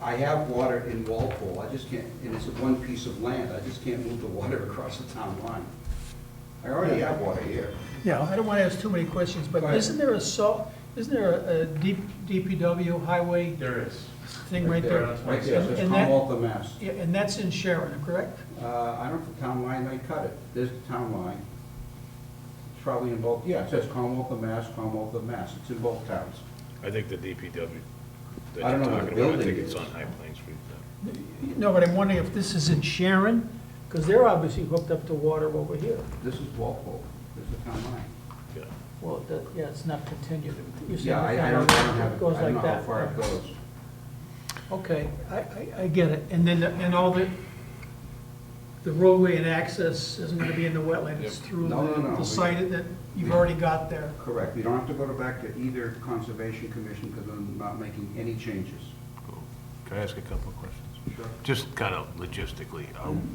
I have water in Walpole, I just can't, and it's one piece of land, I just can't move the water across the town line. I already have water here. I Yeah, don't wanna ask too many questions, but Go ahead. isn't there a DPW highway There is. thing right there? Right there, it says And that- Commonwealth, Mass. Yeah, and that's in Sharon, correct? I don't know if the town line may cut it. There's the town line. It's probably in both, yeah, it says Commonwealth of Mass, Commonwealth of Mass. It's in both towns. I think the DPW that I you're don't know what talking the about, I building think it's is. on High Plains Street. No, but I'm wondering if this is in Sharon, because they're obviously hooked up to water over here. This is Walpole. This is the town line. Yeah. Well, yeah, it's not continued. You're saying Yeah, I it don't have, It goes I don't like know how that. far it goes. Okay, I get it. And then, and all the, the roadway and access isn't gonna be in the wetland, it's through No. the site that you've already got there. Correct. We don't have to go back to either Conservation Commission because I'm not making any changes. Can I ask a couple of questions? Sure. Just kind of logistically,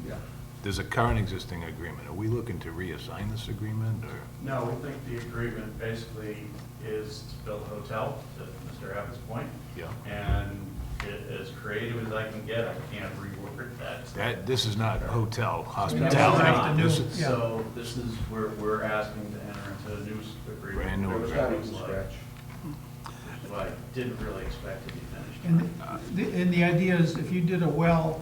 Yeah. there's a current existing agreement. Are we looking to reassign this agreement, or? No, we think the agreement basically is to build a hotel, to Mr. Abbott's point. Yeah. And as creative as I can get, I can't reword that. This is not hotel, Right. hospitality. This is, Yeah. So this is, we're asking to enter into a new agreement. Brand new Which Starting is from like- scratch. which is what I didn't really expect to be finished. And the idea is if you did a well,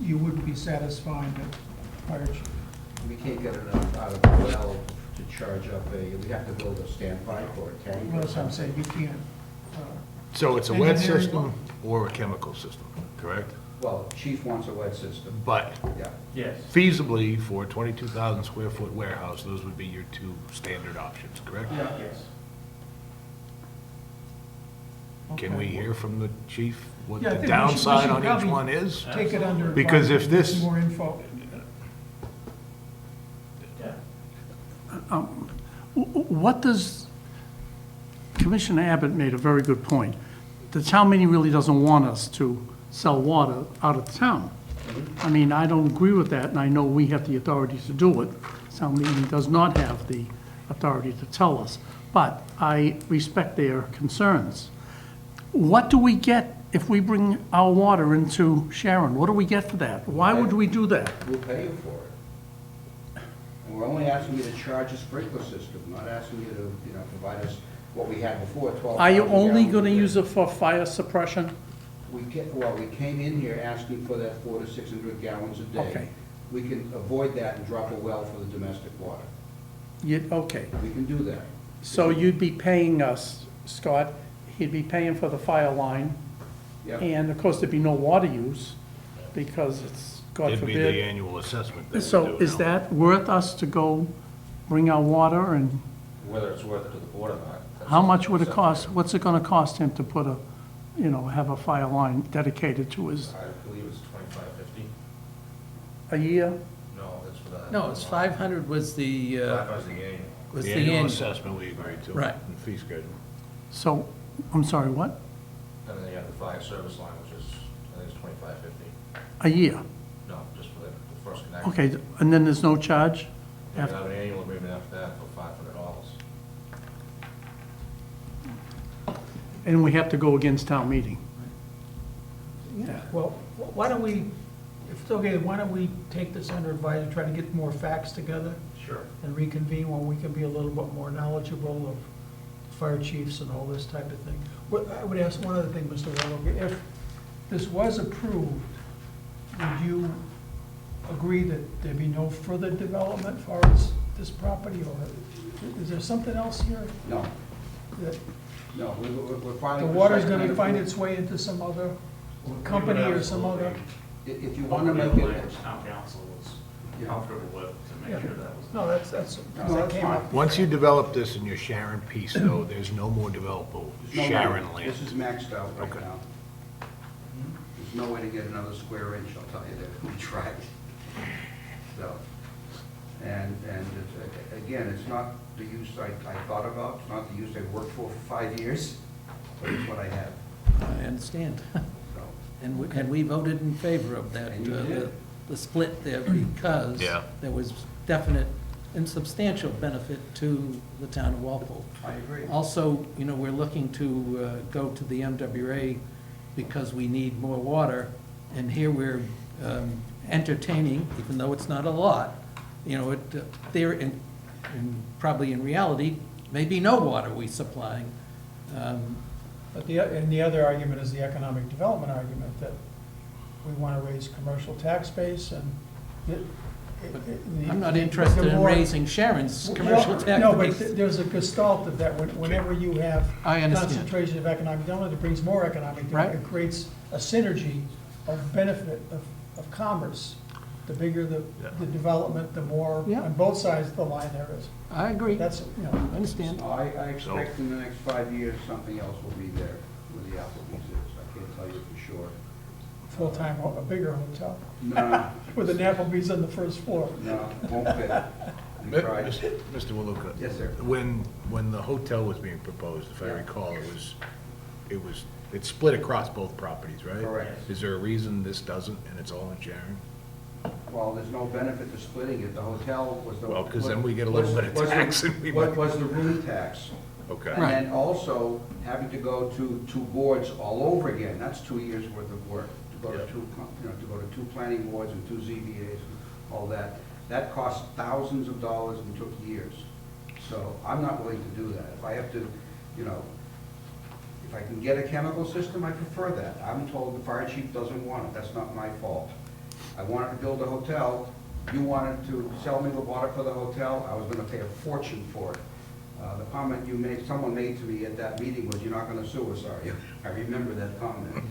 you wouldn't be satisfying the fire chief. We can't get enough out of the well to charge up we have to build a standpipe or a tank. Well, that's what I'm saying, you can't. so it's a wet Engineering system or a chemical system, correct? Well, chief wants a wet system, But yeah. Yes. feasibly, for a 22,000 square foot warehouse, those would be your two standard options, correct? Yes. Can we hear from the chief what Yeah, I the think we should- we downside should on each probably one is? Take it under. Because if advisement, get this- some more info. Yeah. What does, Commissioner Abbott made a very good point. The town meeting really doesn't want us to sell water out of town. I mean, I don't agree with that, and I know we have the authority to do it. Town meeting does not have the authority to tell us, but I respect their concerns. What do we get if we bring our water into Sharon? What do we get for that? Why would we do that? We'll pay you for it. And we're only asking you to charge a sprinkler system, not asking you to, provide us what we had before, 12,000 Are you only gallons gonna a day. use it for fire suppression? We came in here asking for that 400 to 600 gallons a day. Okay. We can avoid that and drop a well for the domestic water. Okay, We can do that. so you'd be paying us, Scott, he'd be paying for the fire line, Yep. and of course, there'd be no water use, because it's, God It'd be the forbid. annual assessment that we So do is now. that worth us to go bring our water, and Whether it's worth it to the board or not. that's- how much would it that's cost, up what's it gonna cost him to put have a fire line dedicated to his, to you. I believe it's 2550. a year? No, that's for the. No, it's 500 was the, 500 is the annual. was The the annual annual. assessment we agreed to. Right. And fee schedule. So, I'm sorry, what? And then you have the fire service line, which is, I think it's 2550. A year? No, just for the first connection. Okay, and then there's no charge? You have an annual agreement after that for $500. And we have to go against town meeting? Yeah, well, why don't we, if it's okay, why don't we take this under advisement, try to get more facts together Sure. and reconvene when we can be a little bit more knowledgeable of fire chiefs and all this type of thing. I would ask one other thing, Mr. Wallow, if this was approved, would you agree that there be no further development as far as this property, or is there something else here No, that no, we're the filing. water's gonna find its way into some other company or some other? If you want to make Hopefully, it, language town council was Yeah. comfortable with, to Yeah. make sure that was. No, that's, No, that that's came fine. up. Once you develop this in your Sharon piece, though, there's no more developable no, Sharon land. this is maxed out right Okay. now. There's no way to get another square inch, I'll tell you that, we tried. So, and again, it's not the use I thought about, it's not the use I worked for 5 years, but it's what I have, I understand. so. And we voted in favor of that, And you did. the split there, because Yeah. there was definite and substantial benefit to the town of Walpole. I agree. Also, we're looking to go to the MWA because we need more water, and here we're entertaining, even though it's not a lot, there, and probably in reality, maybe no water we supplying. But and the other argument is the economic development argument, that we want to raise commercial tax base and. I'm not interested in raising Sharon's commercial tax No, but base. there's a gestalt of that, whenever you have I understand. concentration of economic development, it brings more economic development. Right. It creates a synergy of benefit of commerce. The bigger the development, the more, Yeah. on both sides of the line there is. I agree, I That's, understand. I expect in the next 5 years, something else will be there where the Applebee's is, I can't tell you for sure. full-time, a bigger hotel, No, with an Applebee's on the first floor. no, won't fit. We tried. Mr. Waluka? Yes, sir. When the hotel was being proposed, if I recall, it's split across both properties, right? Correct. Is there a reason this doesn't, and it's all in sharing? Well, there's no benefit to splitting it. The hotel was the. Well, 'cause then we get a little bit of was the- tax and we What might- was the room tax? Okay. And then also having to go to two boards all over again, that's 2 years' worth of work. To go to Yep. to go to two planning boards and two ZBAs and all that. That cost thousands of dollars and took years. So I'm not willing to do that. If I have to, if I can get a chemical system, I prefer that. I'm told the fire chief doesn't want it, that's not my fault. I wanted to build a hotel, you wanted to sell me the water for the hotel, I was gonna pay a fortune for it. The comment someone made to me at that meeting was, "You're not gonna sue us, are you?" I remember that comment.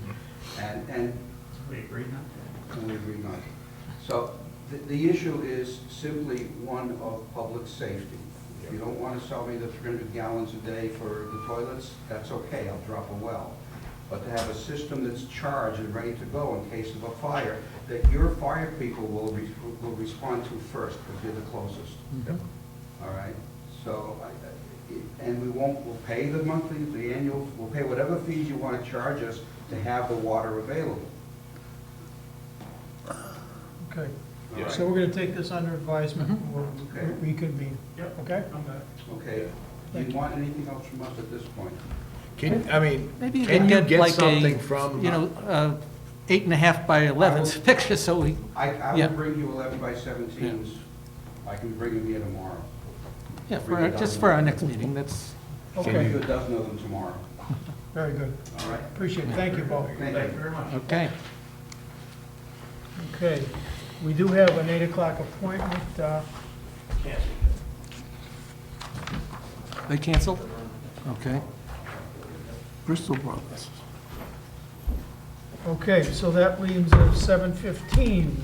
And We agreed not we agreed not to. So the issue is simply one of public safety. If you don't want to sell me the 300 gallons a day for the toilets, that's okay, I'll drop a well. But to have a system that's charged and ready to go in case of a fire, that your fire people will respond to first, because you're the closest. All right? So, and we'll pay the monthly, the annual, we'll pay whatever fees you want to charge us to have the water available. Okay, Yeah. so we're gonna take this under advisement, we'll Okay. reconvene, Yep. okay? Okay, do you want anything else from us at this point? Maybe you Can can you get get like something a, from? 8.5 by 11 picture, so we, I Yeah. will bring you 11 by 17s. I can bring them here tomorrow. yeah, just for our next meeting, that's, I'll give Okay, you a dozen of them tomorrow. very good, All right? appreciate it, thank you both. Thank Thank you you. very much. okay. Okay, we do have an 8 o'clock appointment, Yes. They canceled? Okay. Bristol Brothers. okay, so that leaves us 7:15,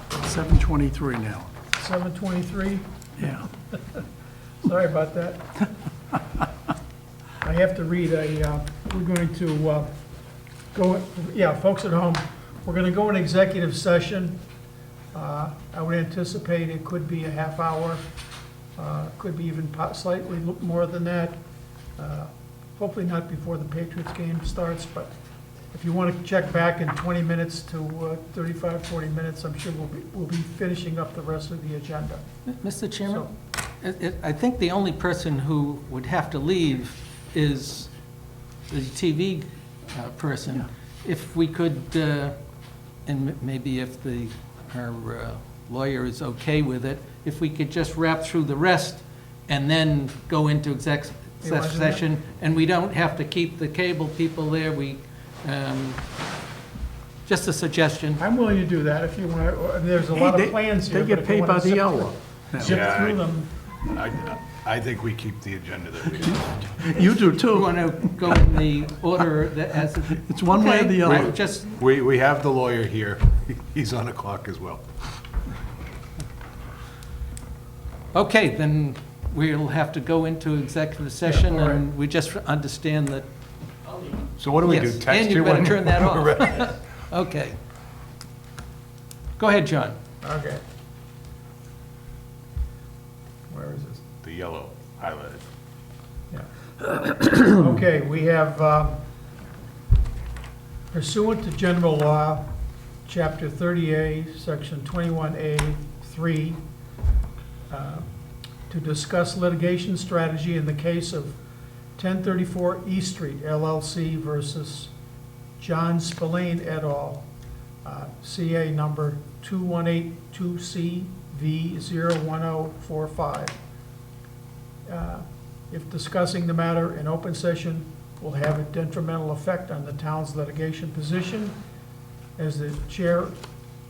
7:23 now. 7:23, Yeah. sorry about that. I have to read we're going to go, yeah, folks at home, we're going to go in executive session. I would anticipate it could be a half hour, could be even slightly more than that. Hopefully not before the Patriots game starts, but if you want to check back in 20 minutes to 35, 40 minutes, I'm sure we'll be finishing up the rest of the agenda. Mr. Chairman, I think the only person who would have to leave is the TV person. If we could, and maybe if our lawyer is okay with it, if we could just wrap through the rest and then go into exec You wanna do that? session, and we don't have to keep the cable people there, just a suggestion. I'm willing to do that if you want, there's a lot of plans here. They but get if you paid wanna by the zip hour. through- Zip through them, I think we keep the agenda that we have. You do We too. want to go in the order that as. It's one way or the Okay, other. Just, We have the lawyer here. He's on the clock as well. okay, then we'll have to go into executive session, all right. and we just understand that, So what do we do? yes, Text and you better when turn that we're ready? off. Okay. Go ahead, John. okay. Where is this? The yellow highlighted. Yeah. Okay, we have pursuant to general law, chapter 30A, section 21A, 3, to discuss litigation strategy in the case of 1034 East Street LLC versus John Spillane et al., CA number 2182CV01045. If discussing the matter in open session will have a detrimental effect on the town's litigation position, as the chair,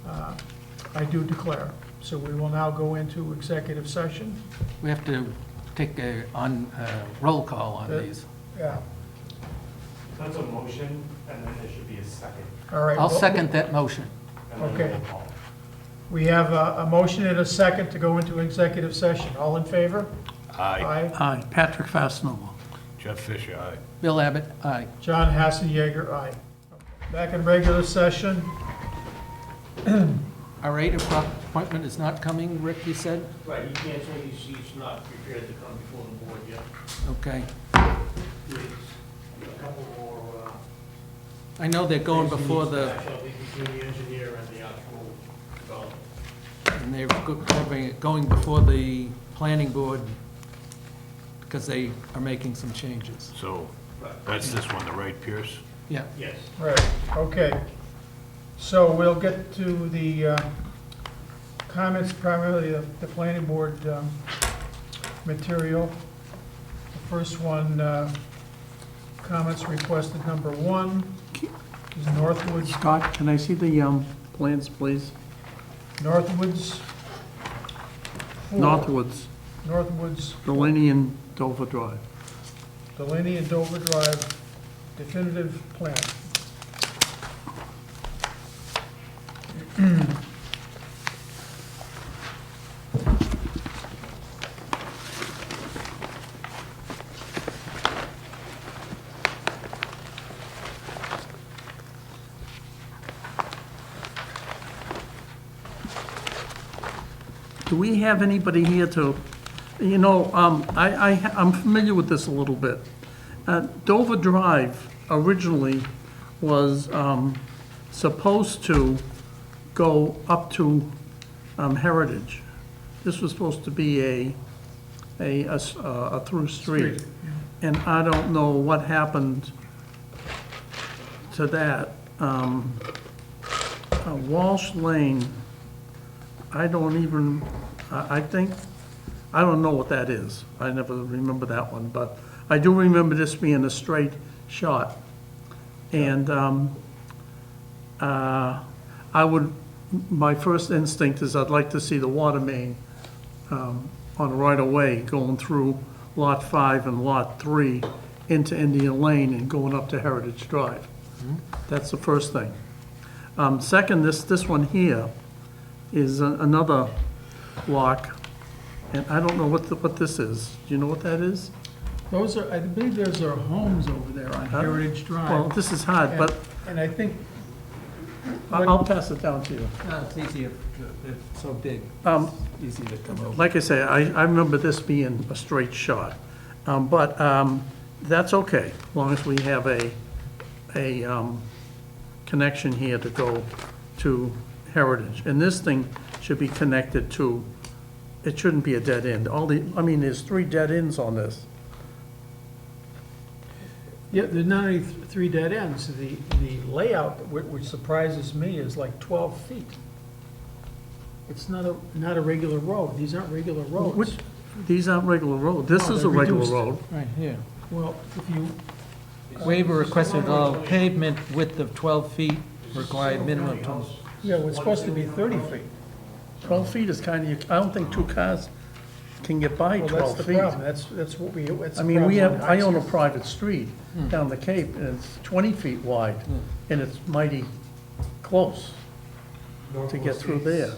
I do declare. So we will now go into executive session. We have to take a roll call on these. Yeah, That's a motion, and then there should be a second. all right. I'll well, second that motion. And then Okay. roll call. We have a motion and a second to go into executive session. All in favor? Aye. Aye, Patrick Fastenal. Jeff Fisher, aye. Bill Abbott, aye. John Hassan Yeager, aye. Back in regular session. Our 8 o'clock appointment is not coming, Rick, you said? Right, he can't say he's not prepared to come before the board yet. Okay. There's a couple more, I know they're going things he before needs to the, hash out between the engineer and the actual development. and they're going before the planning board because they are making some changes. So, Right. that's this one, the Wright Pierce? Yeah. Yes. Right, okay. So we'll get to the comments, primarily the planning board material. The first one, comments requested number 1 is Northwoods, Scott, can I see the plans, please? Northwoods 4. Northwoods, Northwoods, Delaney and Dover Drive. Delaney and Dover Drive, definitive plan. Do we have anybody here to, I'm familiar with this a little bit. Dover Drive originally was supposed to go up to Heritage. This was supposed to be a through street. And I don't know what happened to that. Walsh Lane, I don't even, I don't know what that is. I never remember that one, but I do remember this being a straight shot. And my first instinct is I'd like to see the water main on right of way going through Lot 5 and Lot 3 into Indian Lane and going up to Heritage Drive. That's the first thing. Second, this one here is another block, and I don't know what this is. Do you know what that is? Those are, I believe those are homes over there on Heritage Well, Drive. this is hard, but And I think, I'll pass it down to you. It's easier, it's so big, easy to come over. Like I say, I remember this being a straight shot. But that's okay, as long as we have a connection here to go to Heritage. And this thing should be connected to, it shouldn't be a dead end. There's 3 dead ends on this. yeah, there's not only 3 dead ends, the layout, which surprises me, is like 12 feet. It's not a regular road, these aren't regular roads. Which, these aren't regular roads. This No, is a they're regular reduced. road. Right here. Well, if you, Waiver requested all pavement width of 12 feet, required minimum of 12. yeah, it's supposed to be 30 feet. 12 feet is kind of, I don't think 2 cars can get by Well, 12 that's the feet. problem, that's what we, that's the I mean, problem on I own a High Street. private street down the Cape, and it's 20 feet wide, and it's mighty close to get through there.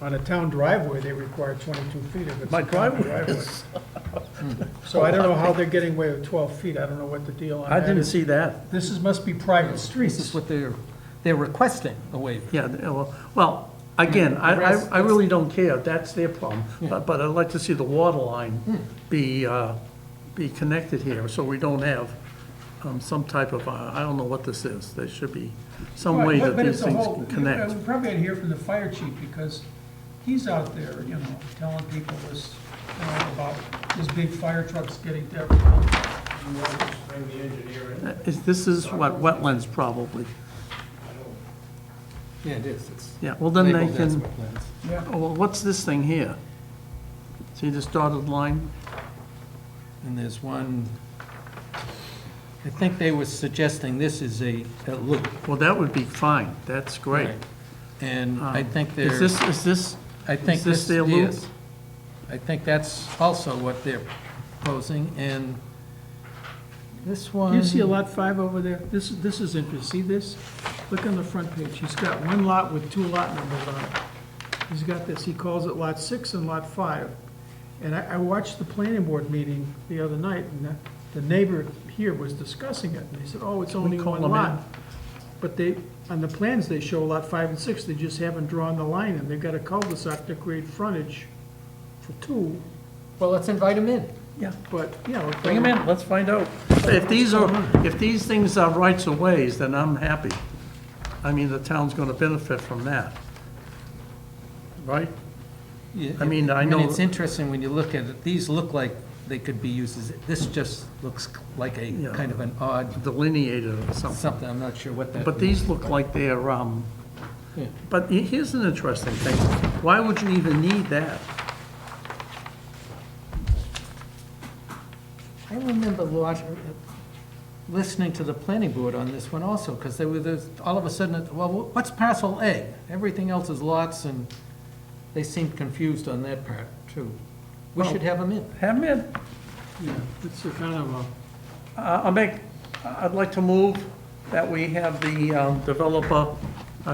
On a town driveway, they require 22 feet if it's My a town driveway is, So I don't know how they're getting away with 12 feet, I don't know what the deal on I that didn't is. see that. This must be private This is streets. what they're requesting, a waiver. Yeah, well, again, The rest- I really don't care, that's their problem. But I'd like to see the water line be connected here, so we don't have some type of, I don't know what this is. There should be some way that But these it's a things whole- can connect. We probably ought to hear from the fire chief, because he's out there, telling people this, about his big fire trucks getting to everything. You want to just bring the engineer in? This is what, wetlands probably. Yeah, it is. It's Yeah, well, then they labeled as can, wetlands. Yeah, oh, well, what's this thing here? See this dotted line? And there's one, I think they were suggesting this is a loop. Well, that would be fine, that's great. Right. And I think Is they're, this, I think is this this their loop? is. I think that's also what they're proposing, and this one. you see a lot 5 over there? This is interesting, see this? Look on the front page, he's got one lot with 2 lot numbers on it. He's got this, he calls it Lot 6 and Lot 5. And I watched the planning board meeting the other night, and the neighbor here was discussing it, and he said, oh, it's only call one them lot. but they, on the plans, they show lot 5 and 6, they just haven't drawn the line, and they've got a cul-de-sac to create frontage for 2, Well, let's invite him in. Yeah, but, you know. bring them in, let's find out. If these things are rights of ways, then I'm happy. I mean, the town's gonna benefit from that. Right? I mean, I know- it's interesting when you look at it, these look like they could be used as, this just looks like a Yeah. kind of an odd, Delineated or something. something, I'm not sure what that. But these look like they're, Yeah. but here's an interesting thing. Why would you even need that? I remember listening to the planning board on this one also, because they were, all of a sudden, well, what's parcel A? Everything else is lots, and they seemed confused on that part, too. We Well- should have them in. Have them in. Yeah, it's a kind of a, I'd like to move that we have the developer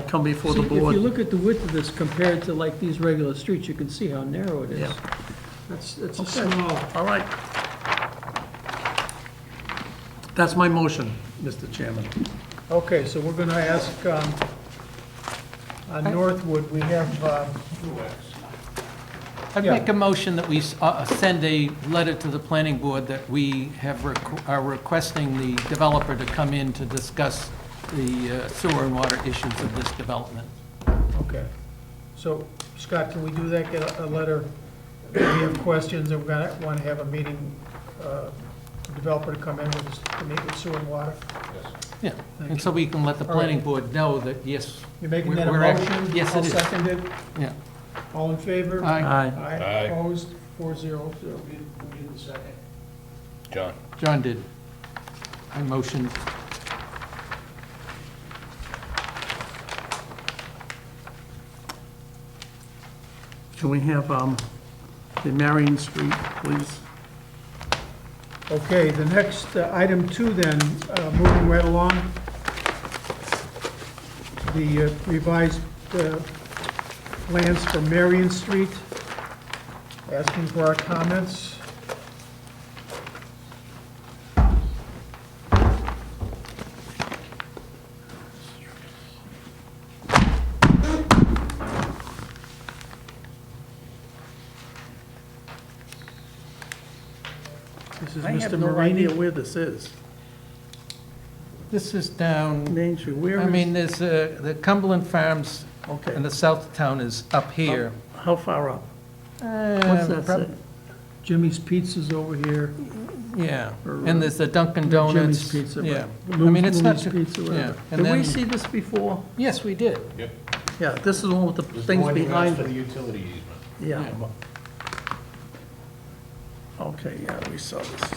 come before the see, if you board. look at the width of this compared to like these regular streets, you can see how narrow it is. Yeah. It's a Okay. small, All right. That's my motion, Mr. Chairman. okay, so we're gonna ask, on Northwood, we have, I'd Yeah. make a motion that we send a letter to the planning board that we are requesting the developer to come in to discuss the sewer and water issues of this development. okay. So, Scott, can we do that, get a letter, we have questions, and we're gonna wanna have a meeting, the developer to come in with us to meet with sewer and water? Yeah, Thank and so we can let the All right. planning board know that, yes, You're making that a We're act- motion? yes, it All is. seconded? yeah. All in favor? Aye. Aye. Aye, opposed, 4-0. Who did the second? John? John did. I motioned. Can we have the Marion Street, please? Okay, the next, item 2 then, moving right along. The revised plans for Marion Street, asking for our comments. This is I have Mr. no idea Marini. where this is. This is down, Main Street, where is? I mean, there's, the Cumberland Farms Okay. in the south of town is up here. How far up? What's Uh, that prob- say? Jimmy's Pizza's over here. Yeah, Or, and there's the Dunkin' Jimmy's Donuts. Pizza, Yeah, but I mean, it's not, Louis Pizza, yeah. whatever. And Did we then, see this before? yes, we did. Yeah, this is the one with the This is the things one you asked behind for the it. utility easement. Yeah. Okay, yeah, we saw this.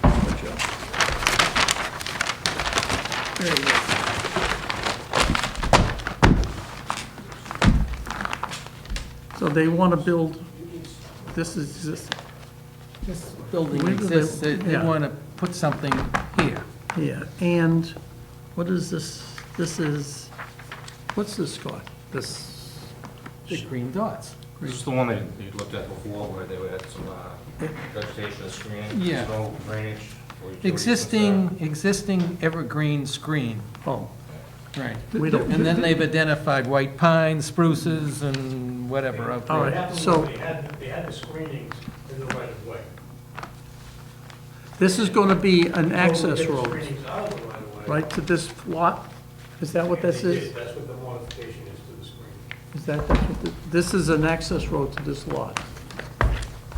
Good job. There you go. So they want to build, this is, This building Where do they- exists, they yeah. want to put something here. yeah, and what is this? This is, what's this, Scott? This, The green dots. This is the one that you looked at before, where they had some vegetation and screening, Yeah. snow drainage. or utilities Existing evergreen screen, oh, right. we don't, And then they've identified white pines, spruces, and whatever out All there. right. They had the- so- They had the screenings in the right of way. this is going to be an Get access the road, screenings out of the right of way. right, to this lot? Is that what this They is? did. That's what the modification is to the screen. Is that's what this is an access road to this lot?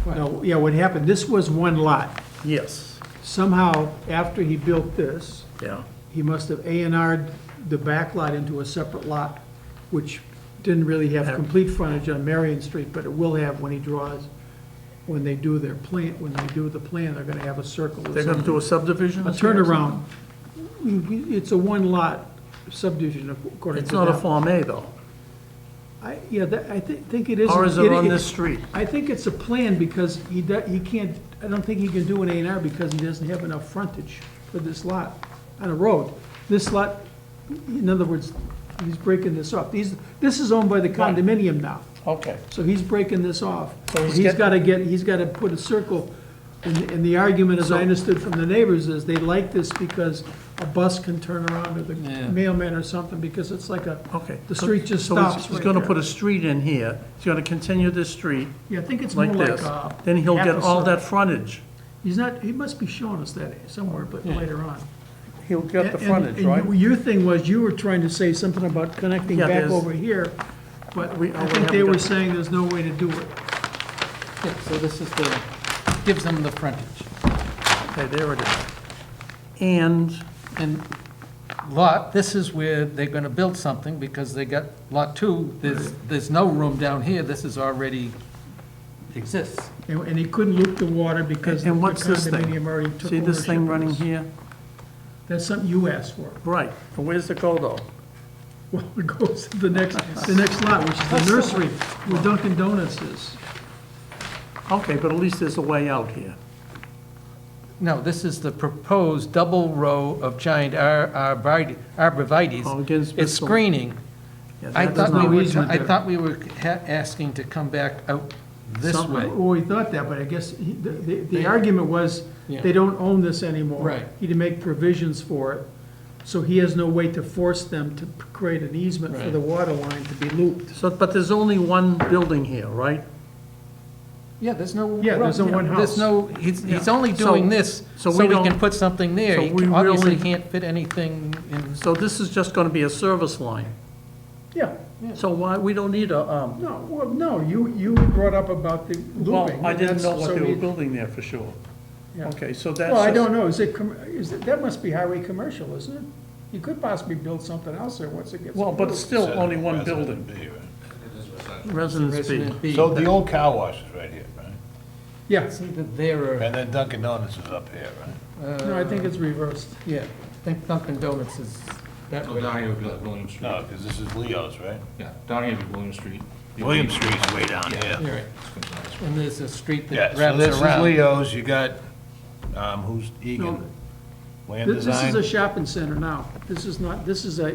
No, yeah, what happened, this was one lot. Yes, Somehow, after he built this, yeah. he must have A&R'd the back lot into a separate lot, which didn't really have complete frontage on Marion Street, but it will have when he draws, when they do their plan, when they do the plan, they're gonna have a circle. or They're going to do a something. subdivision? A this year or turnaround. It's a one-lot subdivision according something? to It's not a that. Form A, though. Yeah, I think it is. Or is it on this street? I think it's a plan because he can't, I don't think he can do an A&R because he doesn't have enough frontage for this lot on a road. This lot, in other words, he's breaking this off. This is owned by the condominium now, Okay. so he's breaking this off. So he's He's getting- gotta put a circle And the argument, as I So- understood from the neighbors, is they like this because a bus can turn around, or the Yeah. mailman or something, because it's like a, Okay. the so- street just so he's- stops He's right gonna there. put a street in here, he's gonna continue this street Yeah, I think it's more like like, this. Then he'll half get a all circle. that frontage. He's not, he must be showing us that somewhere, but Yeah. later on. He'll get the And- frontage, and right? Your thing was, you were trying to say something about connecting Yeah, back there's- over here, but We- I we think they haven't were got- saying there's no way to do it. Yeah, so this is the, gives them the frontage. Okay, there it is. And, And lot, this is where they're gonna build something, because they got lot two, there's no room down here, this is already exists. And he couldn't loop the water because the and what's this thing? condominium already took ownership. See this thing of running this. here? That's something you asked for. Right, and where's it go though? Well, it goes to the next lot, which is the nursery, where Dunkin' Donuts is. Okay, but at least there's a way out here. No, this is the proposed double row of giant arborvitae's. Oh, against It's Bristol. screening. Yeah, I that thought does not- we were, easement I there. thought we were asking to come back out this Some- way. Well, we thought that, but I guess the argument was, Yeah. they don't own this anymore. Right. He to make provisions for it, so he has no way to force them to create an easement for Right. the water line to be looped. So, but there's only one building here, right? Yeah, there's no. Yeah, there's no one There's house. no, he's Yeah. only So- doing this, so so we we don't- can put something there. so He we obviously really- can't fit anything in. So this is just gonna be a service line. Yeah, So why, we don't need a, no, well, no, you brought up about the well, looping. I didn't That's- know what so they were he- building there for sure. Yeah. Okay, so that's. Well, I just- don't know, that must be highway commercial, isn't it? You could possibly build something else there once it gets. Well, but it's approved. still only one Resident building, B, right? Residence B. Resident B. So the old car wash is right here, right? Yeah, It's either there or, And then Dunkin' Donuts is up here, right? no, I think it's reversed. yeah, I think Dunkin' Donuts is that So way. down here would be like William Street. No, because this is Leo's, right? Yeah, down here would be William Street. William Street's way down here. You're right. And there's a street Yeah, that so wraps this is around. Leo's, you got, who's Egan? No, Land This is a Design? shopping center now. This is not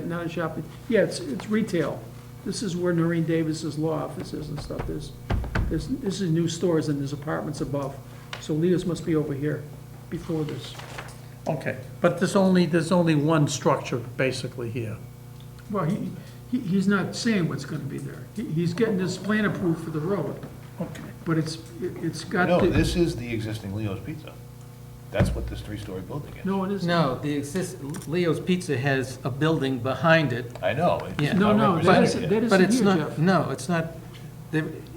not a shopping, yeah, it's retail. This is where Noreen Davis's law office is and stuff. This is new stores and there's apartments above. So Leo's must be over here before this. Okay, but there's only one structure basically here. Well, he's not saying what's gonna be there. He's getting this plan approved for the road, Okay. but it's got No, to. this is the existing Leo's Pizza. That's what this three-story building is. No, it isn't. No, Leo's Pizza has a building behind it, I know. it's Yeah. not No, that represented isn't, yet. that but isn't it's here, not, Jeff. no, it's not,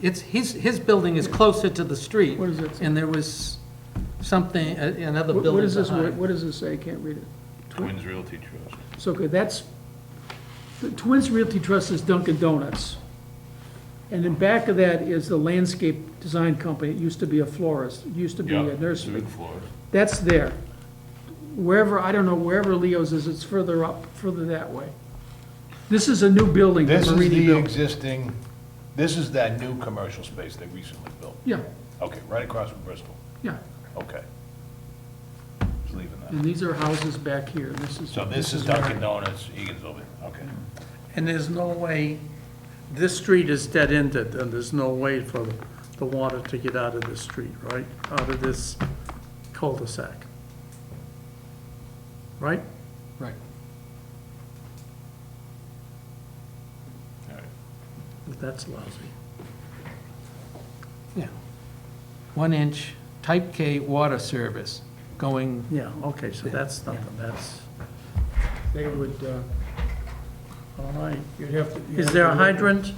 his building is closer to the street. What does it say? And there was something, another What building does this, behind. what does this say? I can't read it. Twins Realty Trust. So, okay, the Twins Realty Trust is Dunkin' Donuts. And in back of that is the landscape design company. It used to be a florist, it used to be a nursery. floors. That's there. Wherever, I don't know, wherever Leo's is, it's further up, further that way. This is a new building that This is Marini the built. existing, this is that new commercial space they recently built. Yeah, Okay, right across from Bristol. yeah. Okay. Just leaving And that. these are houses back here. This is. So this is where- Dunkin' Donuts, Egan's over there. Okay. And there's no way, this street is dead-ended, and there's no way for the water to get out of this street, right? Out of this cul-de-sac. Right? Right. All right. That's lousy. Yeah. 1 inch type K water service going, Yeah, okay, so that's nothing, that's, They would, all right. you'd have to. Is there a hydrant?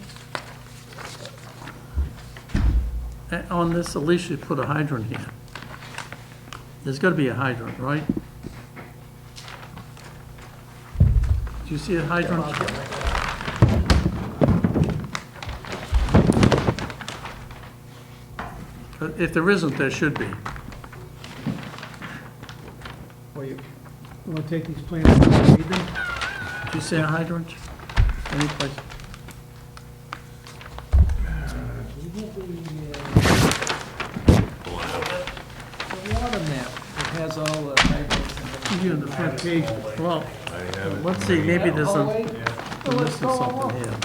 On this, at least you put a hydrant here. There's gotta be a hydrant, right? Do you see a hydrant? If there isn't, there should be. Well, you want to take these plans and read them? Do you see a hydrant? Any place? the water map, it has all the hydrants and Here on the front page. Well, let's see, maybe there's a, everything. I'm missing something here.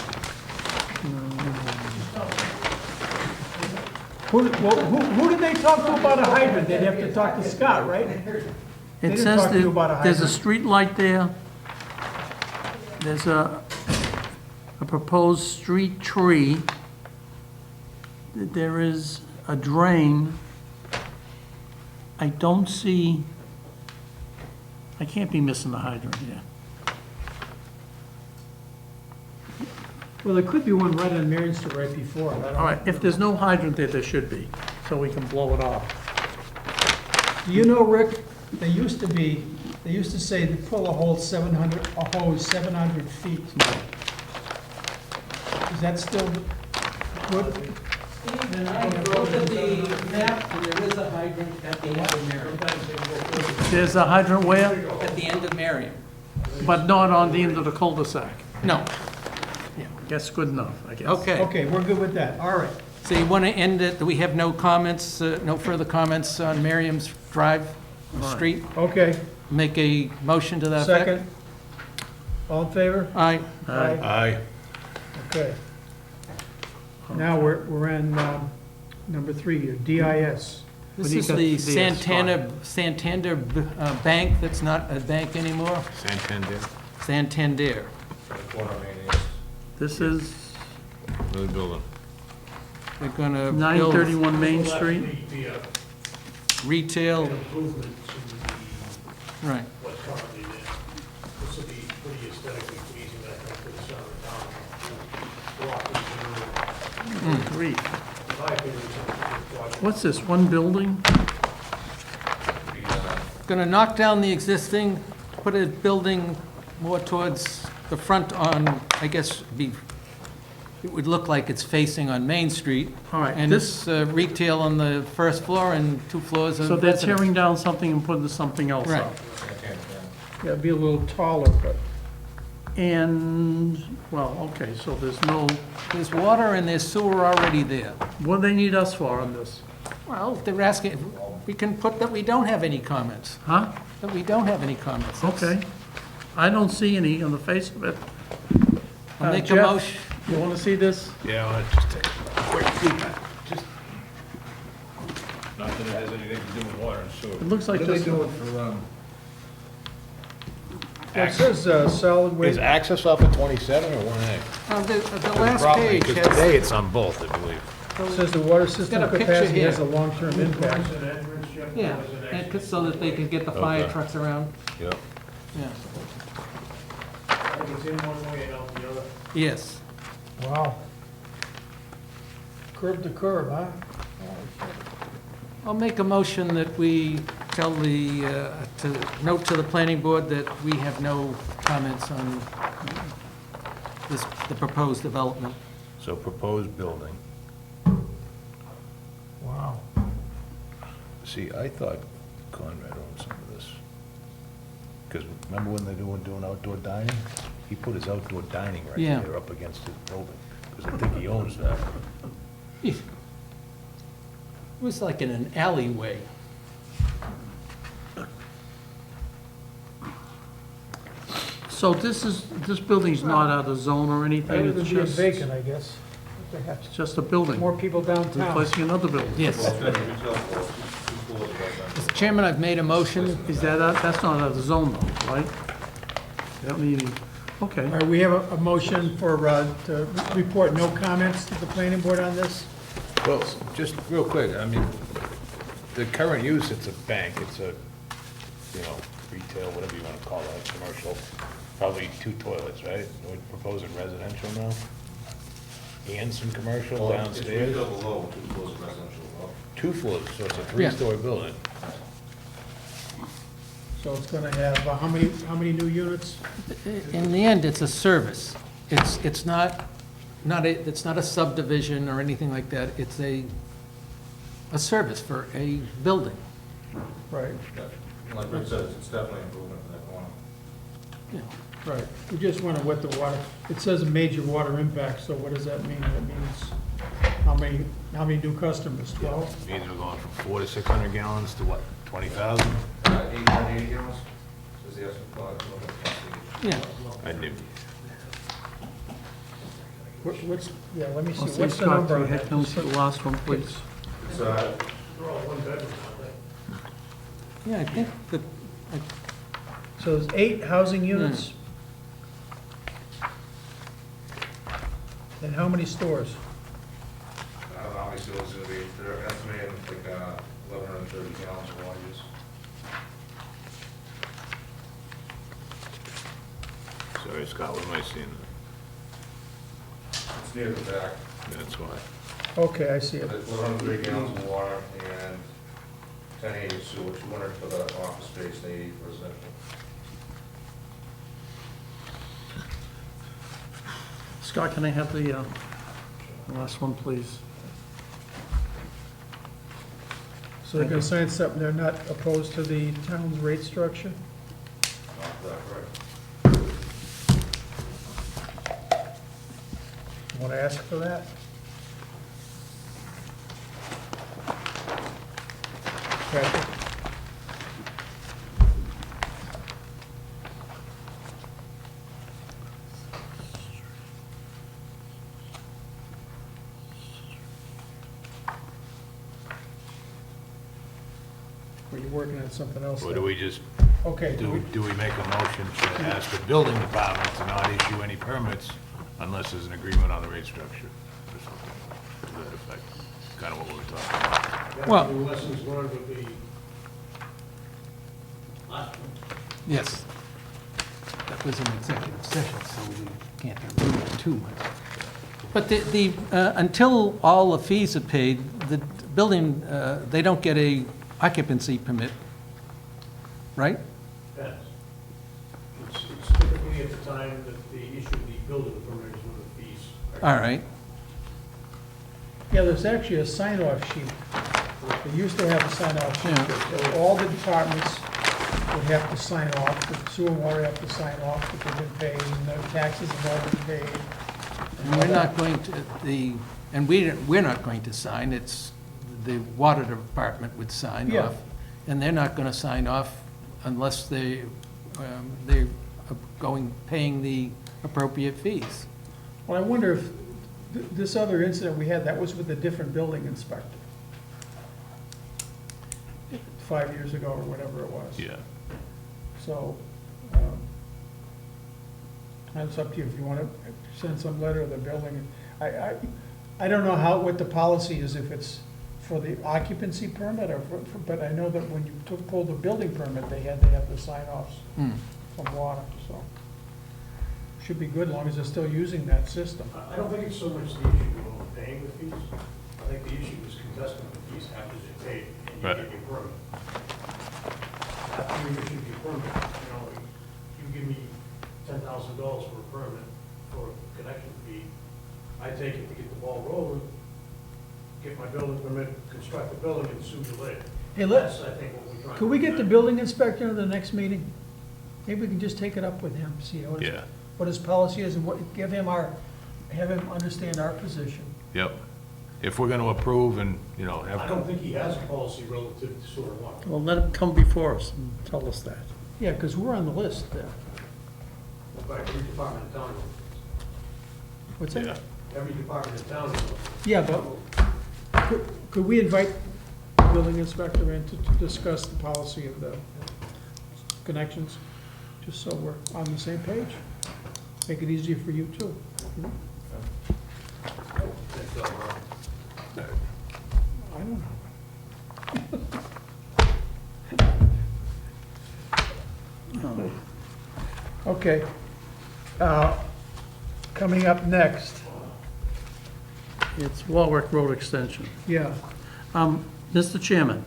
Who did they talk to about a hydrant? They'd have to talk to Scott, right? They It didn't says talk to you about a that there's a hydrant. street light there. There's a proposed street tree. There is a drain. I don't see, I can't be missing the hydrant here. Well, there could be one right on Marion Street right before. I don't- All right, if there's no hydrant there, there should be, so we can blow it off. Do you know, Rick, they used to say to pull a hose 700 feet. Is that still good? And I wrote at the map, and there is a hydrant at the end of Marion. There's a hydrant where? At the end of Marion. But not on the end of the cul-de-sac. No. Guess good enough, I guess. Okay. Okay, we're good with that, all right. So you want to end it, we have no comments, no further comments on Miriam's Drive Street? Okay, Make a motion to that effect? second. All in favor? Aye. Aye. Okay. Now, we're on number 3 here, DIS. This What do you is got the for DS, Santander bank that's not a bank anymore, Santander, Santander. Corner of Main East. This is new building. They're going to build 931 Main Street. Be a- retail, an improvement to right. what's currently there. This will be pretty aesthetically pleasing, I think, for the center of town. Block is, Grief. in my opinion, it's a good project. What's this, one building? Going to knock down the existing, put a building more towards the front on, I guess, it would look like it's facing on Main Street. All right, And this, it's retail on the first floor and 2 floors of so they're residence. tearing down something and putting something else Right. up. Yeah, it'd be a little taller, but And, well, okay, so there's no, There's water and there's sewer already there. what do they need us for on this? Well, they're asking, we can put that we don't have any comments, Huh? that we don't have any comments. That's- Okay. I don't see any on the face of it. I'll make a Jeff? motion. You want to see this? Yeah, I'll just take a quick peek. Just, not that it has anything to do with water and sewer. It looks like What are they this- doing for, it says solid is waste. access off of 27 or 1A? The last page Because has, today it's on both, I believe. It says the water system got a picture capacity here. has a long-term impact. There's an entrance, Jeff, yeah, there's an and exit. so that they can get the fire Okay. trucks around. Yep. Yeah. I think it's in one way and out the other. Yes. Wow. Curb to curb, huh? I'll make a motion that we tell the, to note to the planning board that we have no comments on this, the proposed development. So proposed building. Wow. See, I thought Conrad owned some of this. Because remember when they were doing outdoor dining? He put his outdoor dining right Yeah. there up against his building. Because I think he owns that. It was like in an alleyway. So this building's not out of zone or anything? Rather than It's being just, vacant, I guess. Perhaps it's just a building, more people downtown. replacing another building. Yes. Well, it's got retail floors, 2 floors of residential. Mr. Chairman, I've made a motion. Is that, that's not out of zone though, right? They don't need any, okay. All right, we have a motion for, to report no comments to the planning board on this. Well, just real quick, I mean, the current use, it's a bank, it's a, you know, retail, whatever you want to call it, commercial, probably 2 toilets, right? We're proposing residential now? And some commercial It's downstairs? retail below, 2 floors of residential above. 2 floors, so it's a Yeah. 3-story building. So it's gonna have, how many new units? In the end, it's a service. It's not a subdivision or anything like that. It's a service for a building. Right, Like Rick said, it's definitely an improvement for that corner. Yeah. right. We just wonder what the water, it says a major water impact, so what does that mean? That means how many new customers, 12? Means we're going from 400 to 600 gallons to what, 20,000? 880 gallons, is the estimate. Yeah. I didn't, What's, yeah, let me see, I'll see what's the Scott, number? can on you that? head down to the last one, please? It's, They're all one bedroom, aren't they? Yeah, I think that, So there's 8 housing units? And how many stores? obviously, it's gonna be, they're estimating like, 1,130 gallons of water use. Sorry, Scott, what am I seeing? It's near the back. That's why. Okay, I see it. It's 103 gallons of water and 1080 of sewer, 200 for the office space, and 80 for residential. Scott, can I have the last one, please? So they're gonna sign something, they're not opposed to the town's rate structure? Not that correct. Want to ask for that? Okay. Were you working on something else? Or do we just, Okay, do we make a motion to ask the building department to not issue any permits unless there's an agreement on the rate structure or something to that effect? Kind of what we were talking about. That Well- would be lessons learned with the last one. yes. That was an executive session, so we can't remember too much. But until all the fees are paid, the building, they don't get a occupancy permit, right? Depends. It's typically at the time that they issue the building permit is when the fees are. All right. yeah, there's actually a sign-off sheet. They used to have a sign-off sheet, Yeah. that all the departments would have to sign off, the sewer and water have to sign off that they've been paid, and the taxes have all been paid. And we're not going to, we're not going to sign, it's the water department would sign Yeah. off. And they're not going to sign off unless they're paying the appropriate fees. Well, I wonder if this other incident we had, that was with a different building inspector. 5 years ago or whatever it was. Yeah. So, it's up to you if you want to send some letter to the building. I don't know what the policy is, if it's for the occupancy permit or, but I know that when you pulled the building permit, they had to have the sign-offs Hmm. from water, so. Should be good, as long as they're still using that system. I don't think it's so much the issue of paying the fees. I think the issue is contesting the fees after they're paid and you Right. get your permit. After you issue your permit, you give me $10,000 for a permit for a connection fee. I take it to get the ball rolling, get my building permit, construct the building, and sue you later. Hey, That's, I think, what we're trying to. Could we get the prevent. building inspector to the next meeting? Maybe we can just take it up with him, see Yeah. what his policy is, and have him understand our position. Yep. If we're gonna approve and, have. I don't think he has a policy relative to sewer and water. Well, let him come before us and tell us that. Yeah, because we're on the list there. Right, every department in town, What's Yeah. that? every department in town is. Yeah, but could we invite the building inspector in to discuss the policy of the connections? Just so we're on the same page? Make it easier for you too. I don't know. Okay. Coming up next, It's Warwick Road Extension. yeah, Mr. Chairman,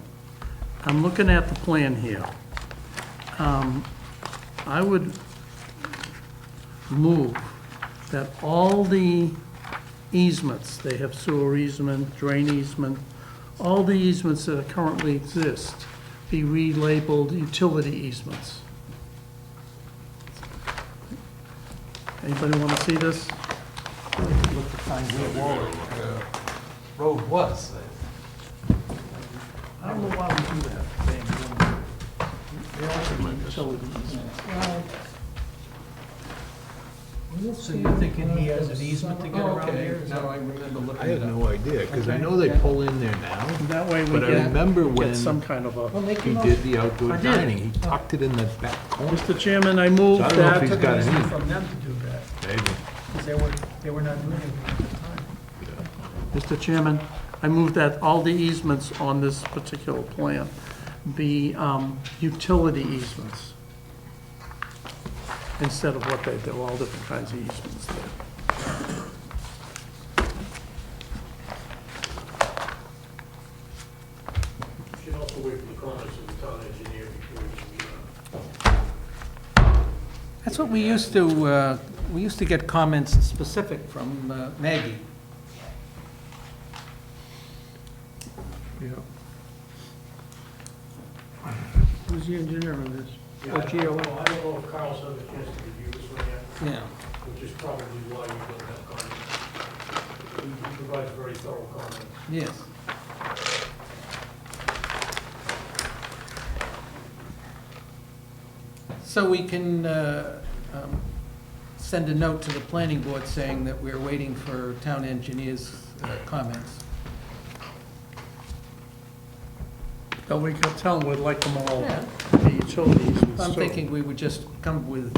I'm looking at the plan here. I would move that all the easements, they have sewer easement, drain easement, all the easements that currently exist be relabeled utility easements. Anybody want to see this? Look to find where Warwick Road was. I don't know why we do that. They all should be utility easements. well, So you're thinking he has an easement to get Oh, around okay, here? Is that- now I remember I looking have it up. no idea, because I Okay. know they pull in there now, That way we but I remember get when some kind of a. Well, make a he motion. did the outdoor I did. dining, he tucked it in the back corner. Mr. Chairman, I move So I don't know if that. he's Took got an an easement easement. from them to do that, Maybe. because they were not doing anything at the time. Mr. Chairman, I move that all the easements on this particular plan be utility easements instead of what they're all different kinds of easements there. Should also wait for the comments of the town engineer before you, That's what we used to get comments specific from Maggie. Who's the engineer on this? I don't know if Carl's had a chance to review this one yet, Yeah. which is probably why you don't have comments. He provides very thorough comments. Yes. So we can send a note to the planning board saying that we're waiting for town engineers' comments. But we could tell them we'd like them all, Yeah. the utility easements. I'm too. thinking we would just come with,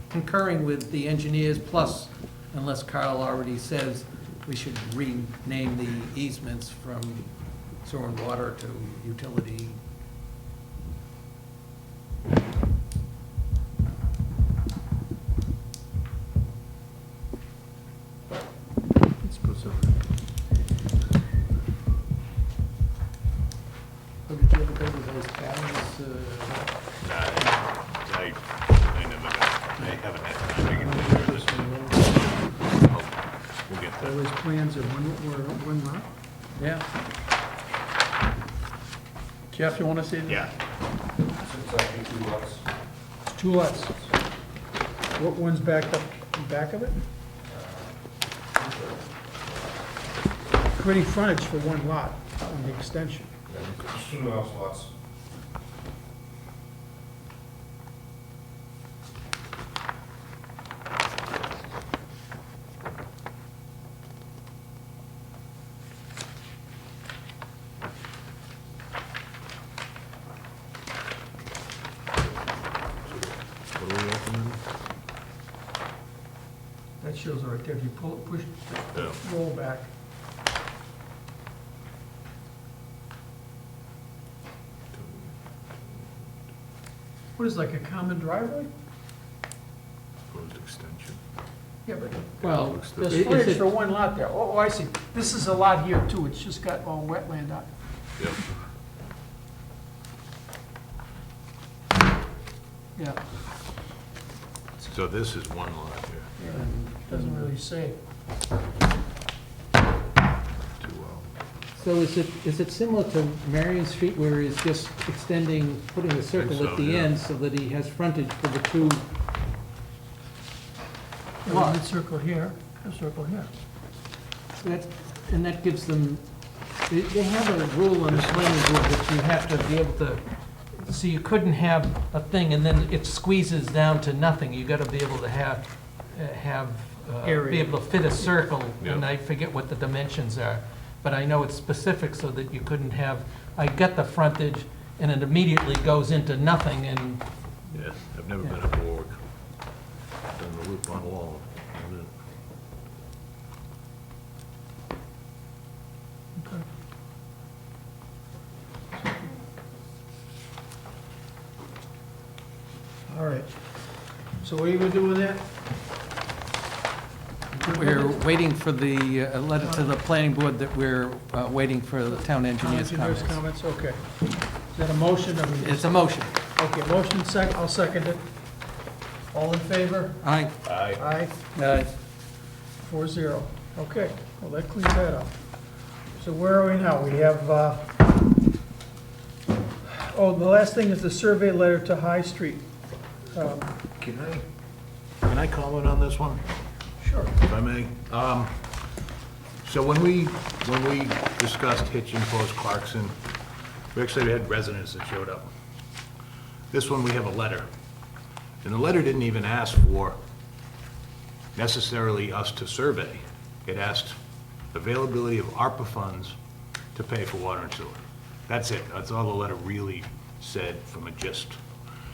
concurring with the engineers, plus, unless Carl already says we should rename the easements from sewer and water to utility. Oh, did you ever go to those cabins? I never got, I haven't had time to get there. We'll get All there. those plans are one lot? Yeah. Jeff, you want to see this? Yeah. It's 2 lots. What one's backed up, in back of it? Creating frontage for 1 lot on the extension. lots. What are we opening? That shows it right there. If you pull, push, Yeah. roll back. What is it, like a common driveway? Proposed extension. Yeah, but Well, there's is frontage it- for 1 lot there. Oh, I see. This is a lot here too. It's just got all wetland on it. Yep. Yeah. So this is 1 lot here. Yeah, doesn't really say. Too well. So is it similar to Marion Street where he's just extending, putting a circle so, at the yeah. end so that he has frontage for the two? There's a circle here, a circle here. And that gives them, they have a rule on the planning board that you have to be able to, so you couldn't have a thing and then it squeezes down to nothing. You gotta be able to have, Area. be able to fit a circle, and Yeah. I forget what the dimensions are. But I know it's specific so that you couldn't have, I get the frontage and it immediately goes into nothing and, Yeah, I've never been up Warwick. Done the loop on wall. All right. So what are you gonna do with that? we're waiting for the, letter to the planning board that we're waiting for the town engineer's Engineer's comments. comments, okay. Is that a motion? or we- It's a motion. Okay, motion second, I'll second it. All in favor? Aye. Aye. Aye. 4-0. Okay, well, that cleans that up. So where are we now? We have, oh, the last thing is the survey letter to High Street. Can I comment on this one? Sure. If I may. So when we discussed Hitching Post Clarkson, we actually had residents that showed up. This one, we have a letter. And the letter didn't even ask for necessarily us to survey. It asked availability of ARPA funds to pay for water and sewer. That's it. That's all the letter really said from a gist.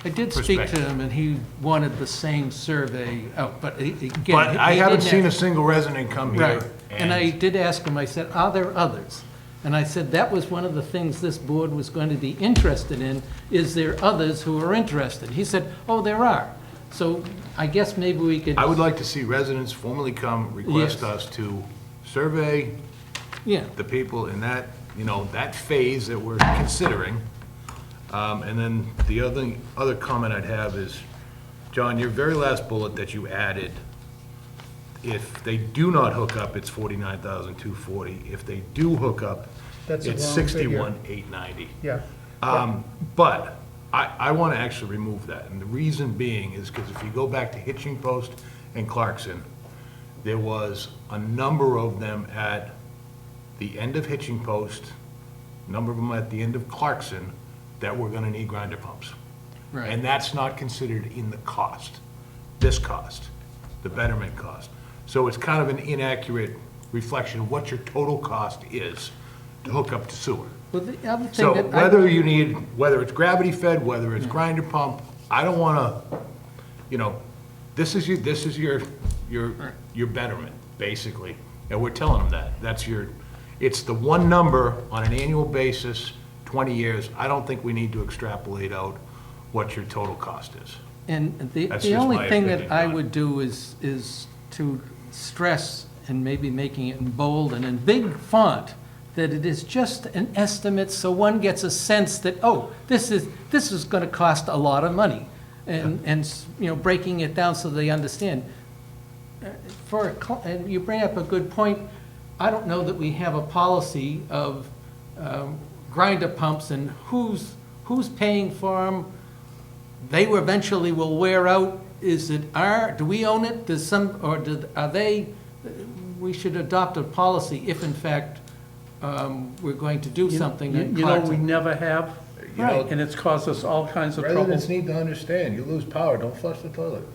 I did speak to Perspective. him, and he wanted the same survey out, but again. But I he haven't didn't seen a ask- single resident come Right, here. and I did ask him, I said, are there others? And I said, that was one of the things this board was going to be interested in, is there others who are interested? He said, oh, there are. So I guess maybe we could, I would like to see residents formally come request Yes. us to survey yeah, the people in that, that phase that we're considering. And then the other comment I'd have is, John, your very last bullet that you added, if they do not hook up, it's 49,240. If they do hook up, That's a it's wrong figure. 61,890. Yeah. But I want to actually remove that, and the reason being is because if you go back to Hitching Post and Clarkson, there was a number of them at the end of Hitching Post, a number of them at the end of Clarkson, that were going to need grinder pumps. right. And that's not considered in the cost, this cost, the betterment cost. So it's kind of an inaccurate reflection of what your total cost is to hook up to sewer. Well, the other thing So that I. whether you need, whether it's gravity fed, whether it's grinder pump, I don't wanna, this is your betterment, basically. And we're telling them that. It's the one number on an annual basis, 20 years. I don't think we need to extrapolate out what your total cost is. And the That's the just only my thing that opinion, I Don. would do is to stress, and maybe making it in bold and in big font, that it is just an estimate, so one gets a sense that, oh, this is gonna cost a lot of money. And, breaking it down so they understand. And you bring up a good point, I don't know that we have a policy of grinder pumps and who's paying for them. They eventually will wear out. Is it do we own it? We should adopt a policy if in fact we're going to do something in We Clarkson. never have, Right. and it's caused us all kinds of trouble. Residents need to understand, you lose power, don't flush the toilet.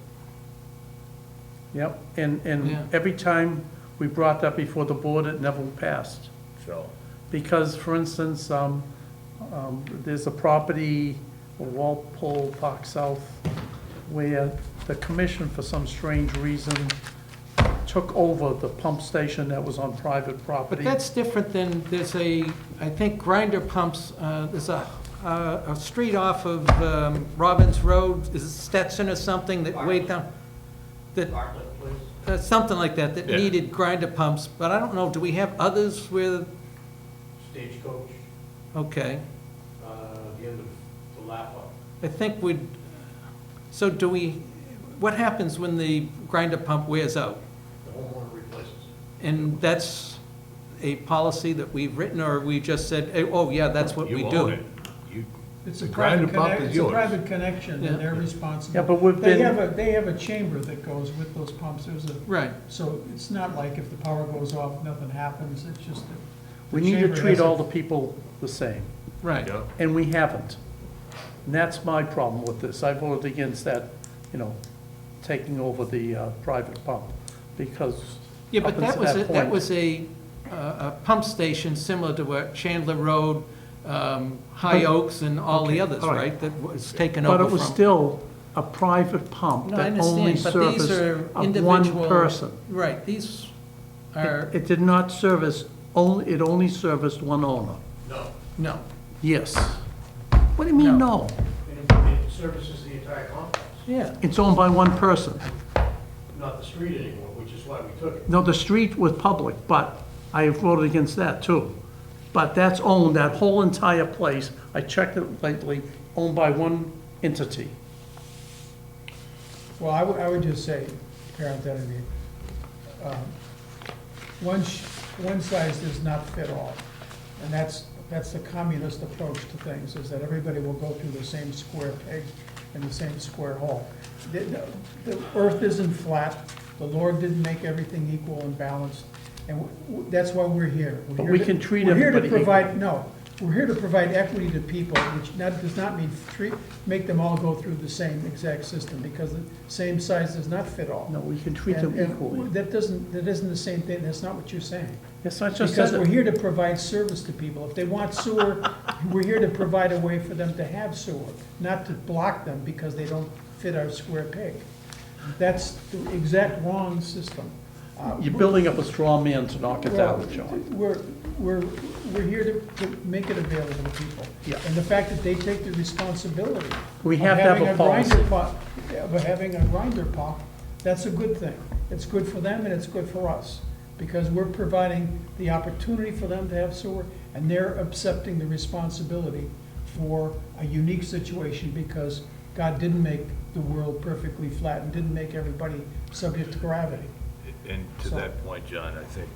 Yep, Yeah. and every time we brought that before the board, it never passed. So, Because, for instance, there's a property, Walpole Park South, where the commission, for some strange reason, took over the pump station that was on private But property. that's different than, I think grinder pumps, there's a street off of Robbins Road, is it Stetson or something, that way down, that, Bartlett, please. something like that, that Yeah. needed grinder pumps, but I don't know, do we have others where, Stagecoach, okay, the end of the lap up. I think we'd, so do we, what happens when the grinder pump wears out? The homeowner replaces it. And that's a policy that we've written, or we just said, oh, yeah, that's what we you do? own it. It's a The private grinder pump connect, is it's a yours. private connection, Yeah. and they're responsible. Yeah, but we've They been- have a chamber that goes with those pumps, Right, so it's not like if the power goes off, nothing happens, it's just that. the We need to chamber treat has a- all the people the same, right. Yeah. and we haven't. And that's my problem with this. I voted against that, taking over the private pump, because Yeah, up but that until was, that that point- was a pump station similar to what Chandler Road, High Oaks, and all the Okay, others, all right. right? That was taken over But from. it was still a private pump No, I that only understand, but these serviced are of one individual. person. Right, these are, It did not service, it only serviced one owner. No, no. Yes. What do you mean, No. no? it services the entire complex, Yeah, It's owned by one person. not the street anymore, which is why we took it. No, the street was public, but I voted against that too. But that's owned, that whole entire place, I checked it lately, owned by one entity. Well, I would just say, parenthetically, one size does not fit all. And that's the communist approach to things, is that everybody will go through the same square peg in the same square hole. The earth isn't flat, the Lord didn't make everything equal and balanced, and that's why we're here. We're But here we to- can treat We're here to everybody provide, no, we're here to provide equity to people, which does not mean make them all go through the same exact system, because the same size does not fit all. No, we can treat them And equally. that isn't the same thing, that's not what you're saying. It's not just Because that, we're here to provide service to people. If they want sewer, we're here to provide a way for them to have sewer, not to block them because they don't fit our square peg. That's the exact wrong system. you're building up a straw man to knock it down, John. We're here to make it available to people. Yeah. And the fact that they take the responsibility. We of have to have having a grinder policy. pump- Of having a grinder pump, that's a good thing. It's good for them and it's good for us, because we're providing the opportunity for them to have sewer, and they're accepting the responsibility for a unique situation, because God didn't make the world perfectly flat and didn't make everybody subject to gravity. And to So- that point, John, I think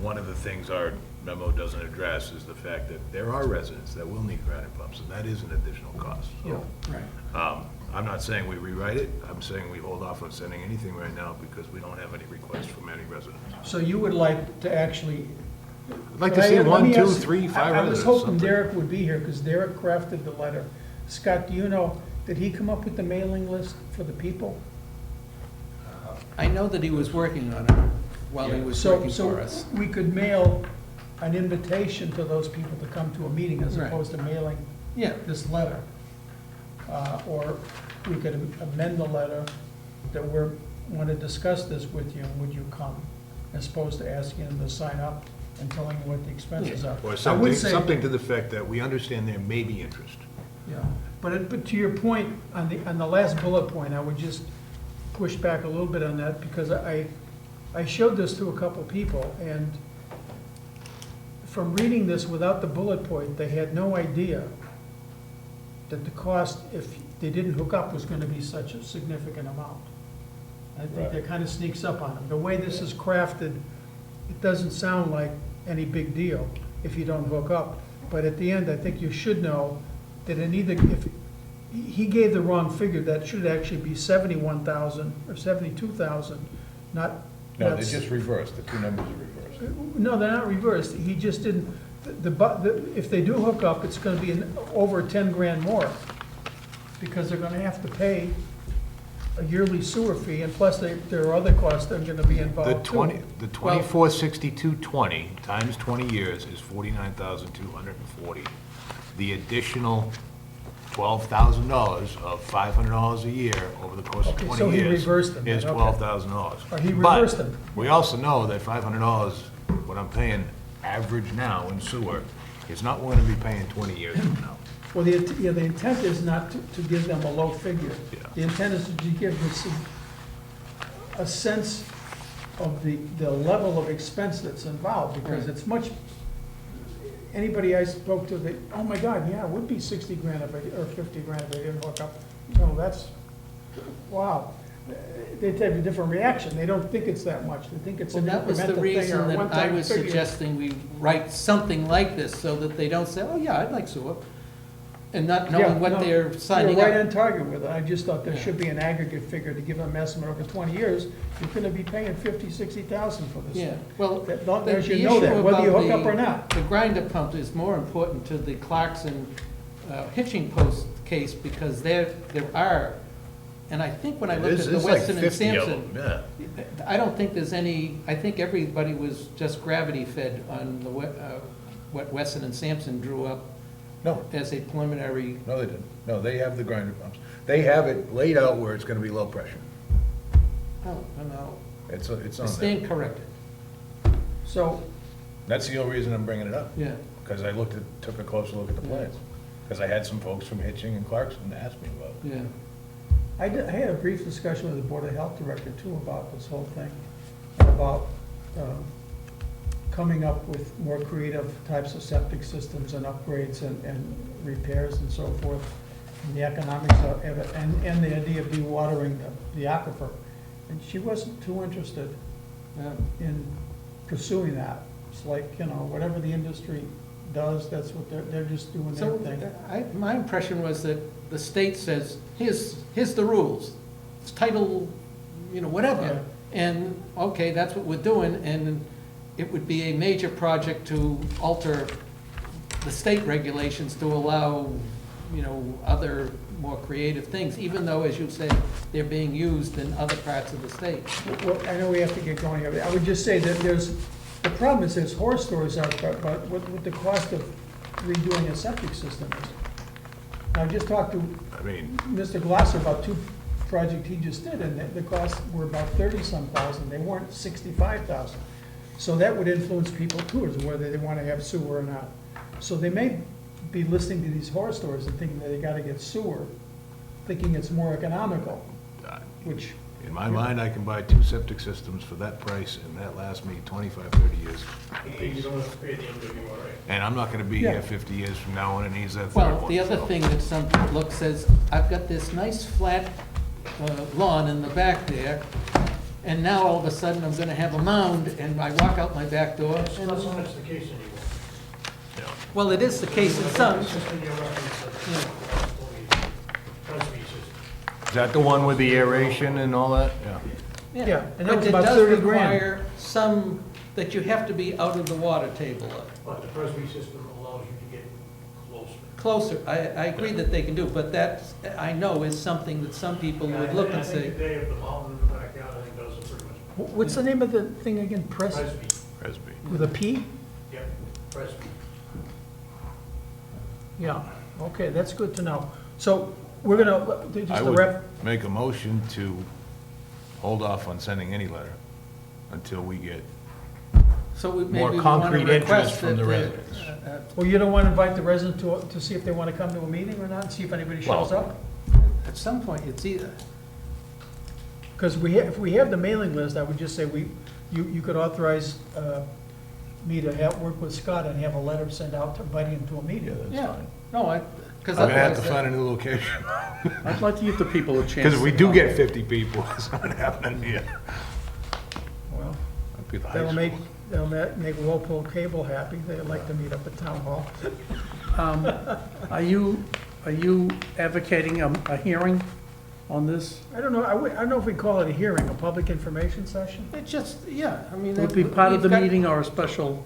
one of the things our memo doesn't address is the fact that there are residents that will need grinder pumps, and that is an additional cost. So, Right. I'm not saying we rewrite it, I'm saying we hold off on sending anything right now because we don't have any requests from any residents. So you would like to actually. I'd like to see Let one, me two, ask- three, five I was residents, hoping something. Derek would be here, because Derek crafted the letter. Scott, do you know, did he come up with the mailing list for the people? I know that he was working on it while he was So, working so for us. we could mail an invitation to those people to come to a meeting, as Right. opposed to mailing Yeah, this letter. Or we could amend the letter that want to discuss this with you, and would you come? As opposed to asking them to sign up and telling you what the expenses are. Or I something, would say- something to the effect that we understand there may be interest. Yeah, but to your point, on the last bullet point, I would just push back a little bit on that, because I showed this to a couple people, and from reading this without the bullet point, they had no idea that the cost, if they didn't hook up, was gonna be such a significant amount. I think that kind of sneaks up on them. The way this is crafted, it doesn't sound like any big deal if you don't hook up. But at the end, I think you should know that if, he gave the wrong figure, that should actually be 71,000 or 72,000, not. No, not they just reversed, the two numbers are reversed. No, they're not reversed. He just didn't, if they do hook up, it's gonna be over 10 grand more, because they're gonna have to pay a yearly sewer fee, and plus there are other costs that are gonna be The involved too. 246220 times 20 years is 49,240. The additional $12,000 of $500 a year over the course of Okay, 20 so he years reversed them then, is okay. $12,000. Or he reversed them. But we also know that $500, what I'm paying average now in sewer, is not what I'm gonna be paying 20 years from now. Well, the intent is not to give them a low figure. Yeah. The intent is to give us a sense of the level of expense that's involved, because Right. it's much, anybody I spoke to, they, oh my God, yeah, it would be 60 grand if or 50 grand if they didn't hook up. No, that's, wow. They take a different reaction. They don't think it's that much. They think it's well, an that was the incremental thing or reason a that I one-time was figure. suggesting we write something like this, so that they don't say, oh, yeah, I'd like sewer, and not Yeah, knowing what no, they're signing You're right on up. target with it. I just thought there Yeah. should be an aggregate figure to give them an estimate over 20 years. You're gonna be paying 50, 60,000 for this Yeah, thing. well, That- the They should the know issue that, whether you about hook up or not. the grinder pump is more important to the Clarkson hitching post case, because there are, and I think when I looked at the There's like Weston and 50 of Sampson, them, yeah. I don't think there's any, I think everybody was just gravity fed on the, what Weston and Sampson drew up No, as a preliminary. no, they didn't. No, they have the grinder pumps. They have it laid out where it's gonna be low pressure. Oh, no, It's I on there. stand corrected, So, That's the only reason I'm bringing it up, yeah. because I took a closer look at the plans. Because I had some folks from Hitching and Clarkson ask me about it. Yeah, I had a brief discussion with the Board of Health Director too about this whole thing, and about coming up with more creative types of septic systems and upgrades and repairs and so forth, and the economics of it, and the idea of dewatering the aquifer. And she wasn't too interested yeah. in pursuing that. It's like, whatever the industry does, that's what they're just doing their So, thing. my impression was that the state says, here's the rules, it's title, Yeah. whatever. And, okay, that's what we're doing, and it would be a major project to alter the state regulations to allow, you know, other more creative things, even though, as you say, they're being used in other parts of the state. Well, I know we have to get going. I would just say that the problem is there's horror stories out there about what the cost of redoing a septic system is. I just talked to I mean, Mr. Glasser about two projects he just did, and the costs were about 30-some thousand, they weren't 65,000. So that would influence people too, as to whether they want to have sewer or not. So they may be listening to these horror stories and thinking that they gotta get sewer, thinking it's more economical, which, in my mind, I can buy 2 septic systems for that price, and that lasts me 25, 30 years. And you don't have to pay the MWRA. And I'm not gonna be Yeah. here 50 years from now and it needs that third Well, one. the other so. thing that some look says, I've got this nice flat lawn in the back there, and now all of a sudden I'm gonna have a mound, and I walk out my back door, That's and, not so much the case anymore. well, it is the case in some. It's just in your reference of Presby system. Is that the one with the aeration and all that? Yeah. Yeah, and that was But it about does 30 grand. require some, that you have to be out of the water table. But the Presby system allows you to get closer. Closer, I agree that they can do, but that, I know, is something that some people would look and I think say, they have the mountain in the backyard, I think does it pretty much. What's the name of the thing again, Presby, Presby. with a P? yep, Presby. Yeah, okay, that's good to know. So, we're gonna, just I the would rep, make a motion to hold off on sending any letter until we get, so we More maybe we want to concrete interest request from that, the residents. well, you don't want to invite the resident to see if they want to come to a meeting or not, see if anybody shows Well- up? at some point, it's either, Because if we have the mailing list, I would just say you could authorize me to work with Scott and have a letter sent out to invite him to a meeting. yeah, no, because I'm gonna have otherwise, to find a new location. I'd like to give the people a chance. Because if we to do come. get 50 people, it's not happening here. Well, That'd be the high that'll school. make Walpole Cable happy, they'd like to meet up at Town Hall. Are you advocating a hearing on this? I don't know, I don't know if we call it a hearing, a public information session? it just, yeah, I mean. Would it be part of the we've got- meeting or a special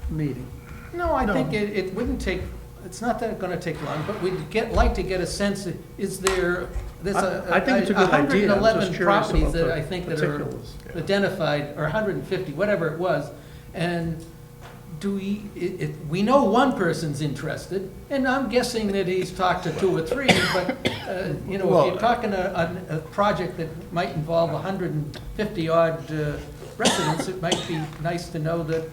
meeting? No, I No. think it wouldn't take, it's not that it's gonna take long, but we'd like to get a sense, is there's I think it's a good idea. I'm just 111 curious properties about that the I think that are particulars. identified, or 150, whatever it was, and do we know one person's interested, and I'm guessing that he's talked to 2 or 3, but, you know, if Well- you're talking a project that might involve 150-odd residents, it might be nice to know that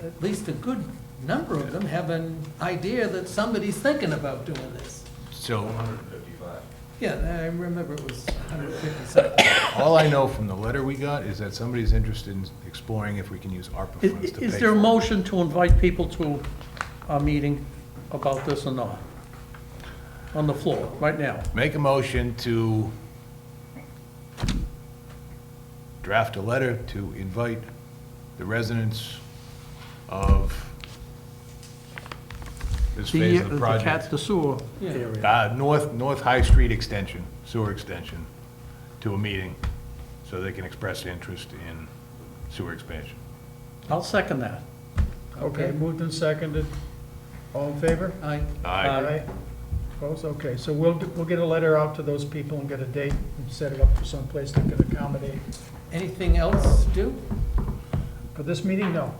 at least a good number of them have an idea that somebody's thinking about doing this. So, 155. Yeah, I remember it was 157. all I know from the letter we got is that somebody's interested in exploring if we can use ARPA funds to pay Is for there a it. motion to invite people to a meeting about this or not? On the floor, right now. Make a motion to draft a letter to invite the residents of this phase of the project. The sewer Yeah. area. North High Street extension, sewer extension, to a meeting, so they can express interest in sewer expansion. I'll second that. Okay, moved and seconded. All in favor? I, Aye. Opposed? Okay, so we'll get a letter out to those people and get a date and set it up for someplace that can accommodate. anything else to do? For this meeting, no.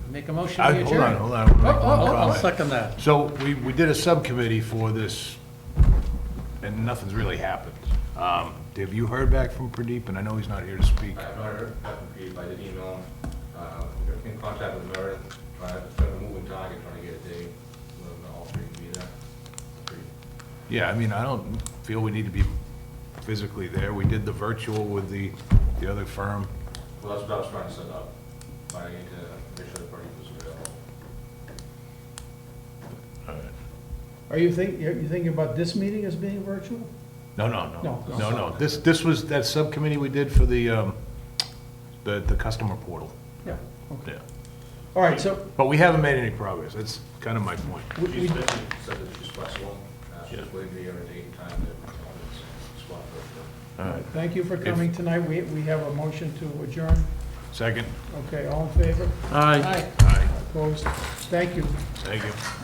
Make a motion to adjourn? Hold on, hold on. I wanna make one Oh, I'll comment. second that. So we did a subcommittee for this, and nothing's really happened. Have you heard back from Pradeep? And I know he's not here to speak. I have not heard back from Pete, I did email him, in contact with Meredith, trying to move in target, trying to get a date, when all 3 can be there. Yeah, I mean, I don't feel we need to be physically there. We did the virtual with the other firm. Well, that's what I was trying to set up, but I need to make sure the party was available. Are you thinking about this meeting as being virtual? No. No. This was that subcommittee we did for the customer portal. Yeah. Yeah. All right, so, But we haven't made any progress. That's kind of my point. She said that she's flexible, she's just waiting to hear a date and time that spot for it. All right. thank you for coming tonight. We have a motion to adjourn. Second? Okay, all in favor? Aye. Aye. Aye. Opposed? Thank you. Thank you.